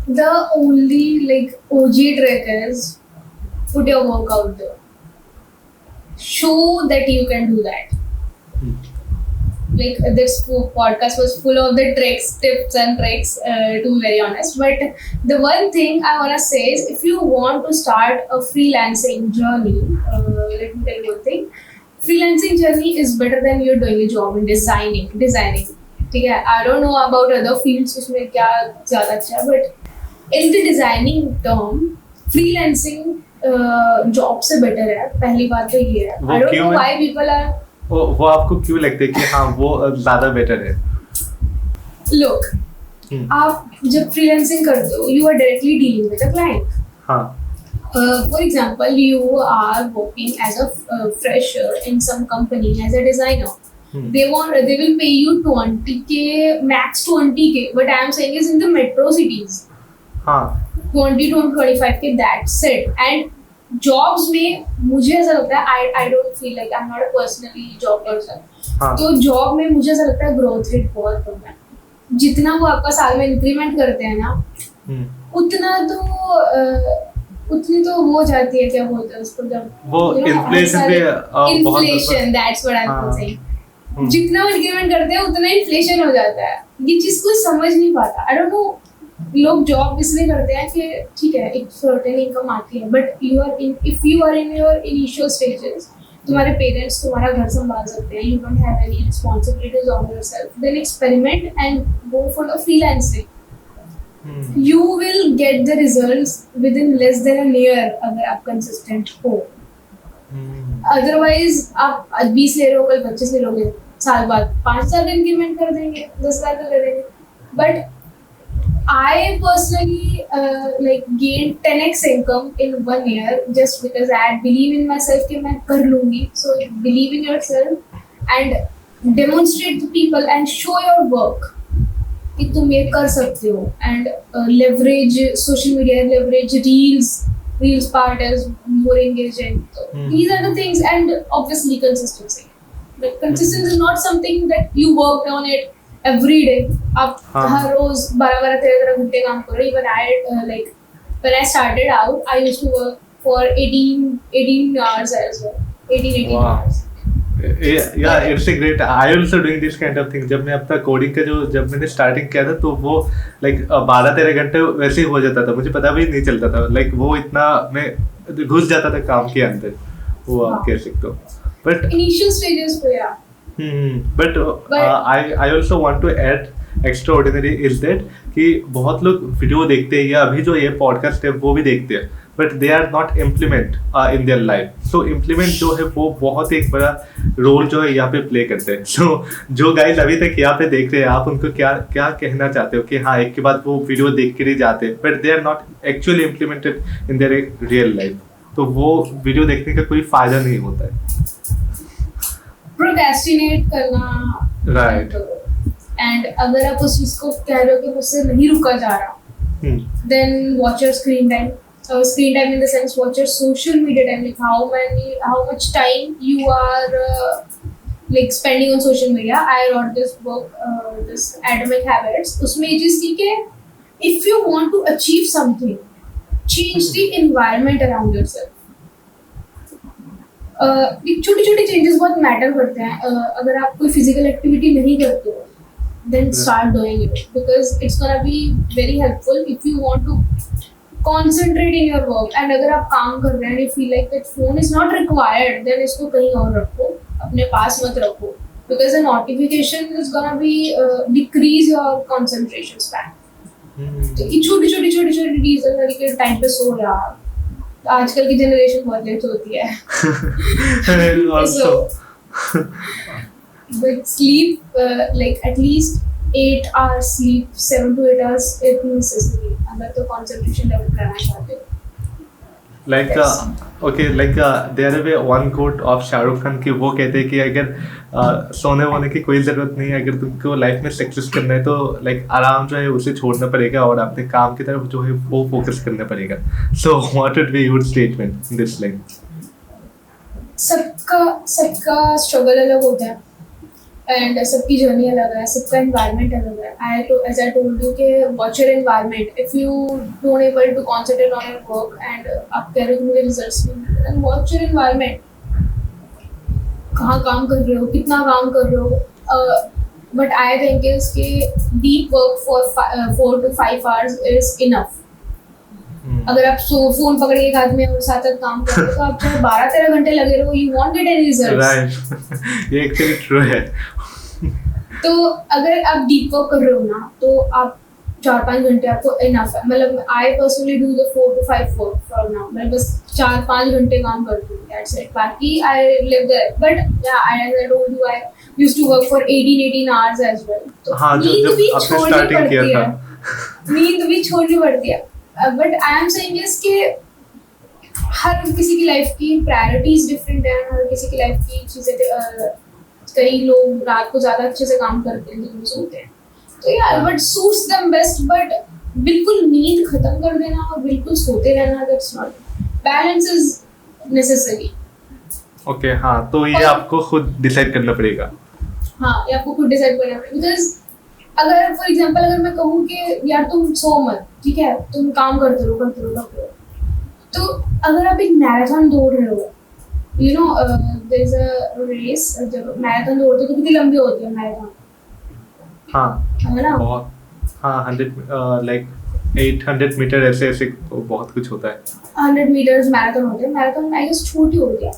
The only like OG trick is put your work out there. Show that you can do that. Like this podcast was full of the tricks, tips and tricks, to be very honest. But the one thing I want to say is, if you want to start a freelancing journey, let me tell you one thing. Freelancing journey is better than you're doing a job in designing. ठीक है, I don't know about other fields उसमें क्या ज़्यादा अच्छा है, but in the designing term, freelancing job से better है। पहली बात तो ये है। I don't know why people are वो आपको क्यों लगता है कि हाँ वो ज्यादा बेटर है? Look, आप जब फ्रीलांसिंग करते हो, you are directly dealing with a client. हाँ. For example, you are working as a fresher in some company as a designer. They will pay you 20k, max 20k. But I am saying is in the metro cities. हाँ. 20 to 25k. That's it. And jobs में मुझे ऐसा लगता है, I don't feel like I am not a personally job person, तो job में मुझे ऐसा लगता है ग्रोथ रेट बहुत कम है। जितना वो आपका साल में इंक्रीमेंट करते हैं ना, उतना तो उतनी तो वो जाती है, क्या बोलते हैं उसको, जब वो inflation, that's what I am saying. जितना वो इंक्रीमेंट करते हैं उतना इन्फ्लेशन हो जाता है। ये चीज कोई समझ नहीं पाता। आई डोंट नो, लोग जॉब इसलिए करते हैं कि ठीक है एक सर्टेन इनकम आती है, but if you are in your initial stages, तुम्हारे पेरेंट्स तुम्हारा घर संभाल सकते हैं, you don't have any responsibilities on yourself, then experiment and go for the freelancing. You will get the results within less than an year अगर आप consistent हो। Otherwise आप 20 ले रहे हो, कल 25 ले लोगे, साल बाद 5,000 का इंक्रीमेंट कर देंगे, 10,000 का कर देंगे। But I personally like gained 10x income in 1 year just because I believe in myself कि मैं कर लूँगी। So believe in yourself and demonstrate to people and show your work कि तुम ये कर सकते हो, and leverage social media, leverage reels part is more engaging. So these are the things, and obviously consistency. But consistency is not something that you worked on it every day. आप हर रोज 12-13 घंटे काम करो। Even I like when I started out, I used to work for 18 hours as well. 18 hours. Yeah, it's a great. I also doing this kind of thing. जब मैं अपना coding का जब मैंने स्टार्टिंग किया था तो वो लाइक 12-13 घंटे वैसे ही हो जाता था, मुझे पता भी नहीं चलता था। लाइक वो इतना मैं घुस जाता था काम के अंदर, वो आप कह सकते हो। बट initial stages पे यार। But I also want to add extraordinary is that कि बहुत लोग वीडियो देखते हैं या अभी जो ये पॉडकास्ट है वो भी देखते हैं, but they are not implement in their life. So implement जो है वो बहुत एक बड़ा रोल जो है यहाँ पे प्ले करते हैं। सो जो गाइस अभी तक यहाँ पे देख रहे हैं, आप उनको क्या क्या कहना चाहते हो कि हाँ एक के बाद वो वीडियो देख कर ही जाते हैं, but they are not actually implemented in their real life, तो वो वीडियो देखने का कोई फायदा नहीं होता है। Procrastinate करना, right, एंड अगर आप उस चीज को कह रहे हो कि मुझसे नहीं रुका जा रहा, then watch your screen time. Screen time in the sense, watch your social media time, like how much time you are like spending on social media. I wrote this book, this Atomic Habits. उसमें ये चीज थी कि if you want to achieve something, change the environment around yourself. छोटी छोटी changes बहुत matter करते हैं. अगर आप कोई फिजिकल एक्टिविटी नहीं करते हो, then start doing it, because it's gonna be very helpful if you want to concentrate in your work. And अगर आप काम कर रहे हैं, you feel like that phone is not required, then इसको कहीं और रखो, अपने पास मत रखो, because the notification is gonna be decrease your concentration span. तो ये छोटी छोटी रीजन है कि टाइम पे सो यार. आजकल की जनरेशन बहुत लेट होती है. So, but sleep, like at least 8 hours sleep, 7 to 8 hours is necessary अगर तो concentration level करना चाहते हो. Like Yes. okay, like there is one quote of Shahrukh Khan की, वो कहते हैं कि अगर सोने वोने की कोई जरूरत नहीं है, अगर तुमको लाइफ में सक्सेस करना है तो लाइक आराम जो है उसे छोड़ना पड़ेगा और अपने काम की तरफ जो है वो फोकस करना पड़ेगा. So what would be your statement in this line? सबका स्ट्रगल अलग होता है एंड सबकी जर्नी अलग है, सबका एनवायरनमेंट अलग है. एज आई टोल्ड यू कि watch your environment. If you don't able to concentrate on your work and आप कह रहे हो कि मुझे रिजल्ट्स नहीं मिल रहे, वॉच योर एनवायरनमेंट. कहाँ काम कर रहे हो, कितना काम कर रहे हो. बट आई थिंक इज कि deep work for 4 to 5 hours is enough. अगर आप फोन पकड़ के एक हाथ में और साथ साथ काम कर रहे हो तो आप चाहे 12-13 घंटे लगे रहो, you want get any results. Right, ये एक्चुअली ट्रू है. तो अगर आप डीप वर्क कर रहे हो ना तो आप 4-5 घंटे आपको इनफ है. मतलब I personally do the 4 to 5 work for now. मैं बस 4-5 घंटे काम करती हूँ, दैट्स इट. बाकी I live there. But yeah I told you I used to work for 18 hours as well. तो हाँ, नींद भी आपने छोड़नी स्टार्टिंग किया पड़ती है. था. नींद भी छोड़नी पड़ती है. But I am saying is कि हर किसी की लाइफ की प्रायोरिटीज डिफरेंट है. हर किसी की लाइफ की चीज़ें, कई लोग रात को ज़्यादा अच्छे से काम करते हैं, दिन में सोते हैं. तो यार but suits them best. But बिल्कुल नींद खत्म कर देना और बिल्कुल सोते रहना, that's not. Balance is necessary. Okay, हाँ, तो ये आपको खुद डिसाइड करना पड़ेगा. हाँ, ये आपको खुद डिसाइड करना पड़ेगा. बिकॉज अगर फॉर एग्जाम्पल अगर मैं कहूँ कि यार तुम सो मत, ठीक है, तुम काम करते रहो, तो अगर आप एक मैराथन दौड़ रहे हो, you know there is a race, जब मैराथन दौड़ते हो तो कितनी लंबी होती है मैराथन. हाँ, है ना. बहुत. हाँ, 100 लाइक 800 मीटर ऐसे तो बहुत कुछ होता है. 100 meters मैराथन होते हैं. मैराथन आई गेस छोटी होती है.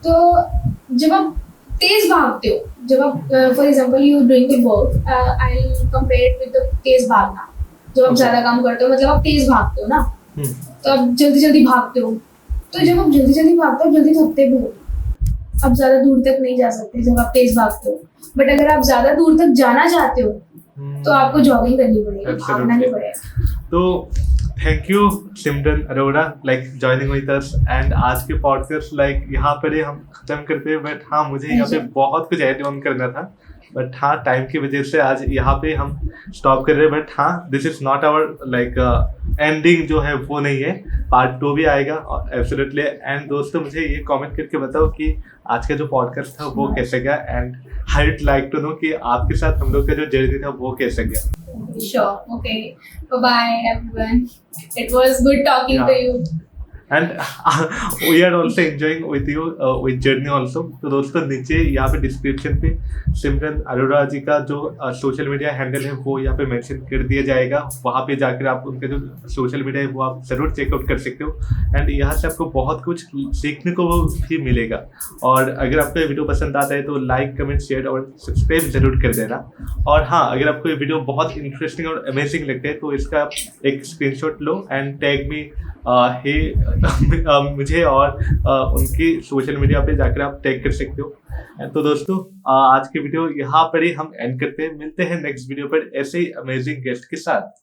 तो जब आप तेज भागते हो, जब आप for example you doing the work, I will compare it with the तेज भागना. जब आप ज्यादा काम करते हो मतलब आप तेज भागते हो ना, तो आप जल्दी भागते हो. तो जब आप जल्दी भागते हो, जल्दी थकते भी हो. आप ज्यादा दूर तक नहीं जा सकते जब आप तेज भागते हो. बट अगर आप ज्यादा दूर तक जाना चाहते हो तो आपको जॉगिंग करनी पड़ेगी, भागना नहीं पड़ेगा. तो thank you Simran Arora like joining with us. And आज के पॉडकास्ट लाइक यहाँ पर ही हम खत्म करते हैं. बट हाँ, मुझे यहाँ पे बहुत कुछ ऐड ऑन करना था, बट हाँ टाइम की वजह से आज यहाँ पे हम स्टॉप कर रहे हैं. बट हाँ, this is not our like ending जो है वो नहीं है. पार्ट 2 भी आएगा एब्सोल्युटली. एंड दोस्तों, मुझे ये कमेंट करके बताओ कि आज का जो पॉडकास्ट था वो कैसे गया. And I would like to know कि आपके साथ हम लोग का जो जर्नी था वो कैसे गया. Sure. Okay. Bye-bye, everyone. It was good talking to you. And we are also enjoying with you with journey also. तो दोस्तों, नीचे यहाँ पे डिस्क्रिप्शन पे सिमरन अरोड़ा जी का जो सोशल मीडिया हैंडल है वो यहाँ पे मेंशन कर दिया जाएगा. वहाँ पे जाकर आप उनका जो सोशल मीडिया है वो आप ज़रूर चेकआउट कर सकते हो. एंड यहाँ से आपको बहुत कुछ सीखने को भी मिलेगा. और अगर आपको ये वीडियो पसंद आता है तो लाइक, कमेंट, शेयर और सब्सक्राइब ज़रूर कर देना. और हाँ, अगर आपको ये वीडियो बहुत इंटरेस्टिंग और अमेजिंग लगता है तो इसका एक screenshot low and tag me मुझे और उनकी सोशल मीडिया पे जाकर आप टैग कर सकते हो. तो दोस्तों, आज की वीडियो यहाँ पर ही हम एंड करते हैं. मिलते हैं नेक्स्ट वीडियो पर ऐसे ही अमेजिंग गेस्ट के साथ.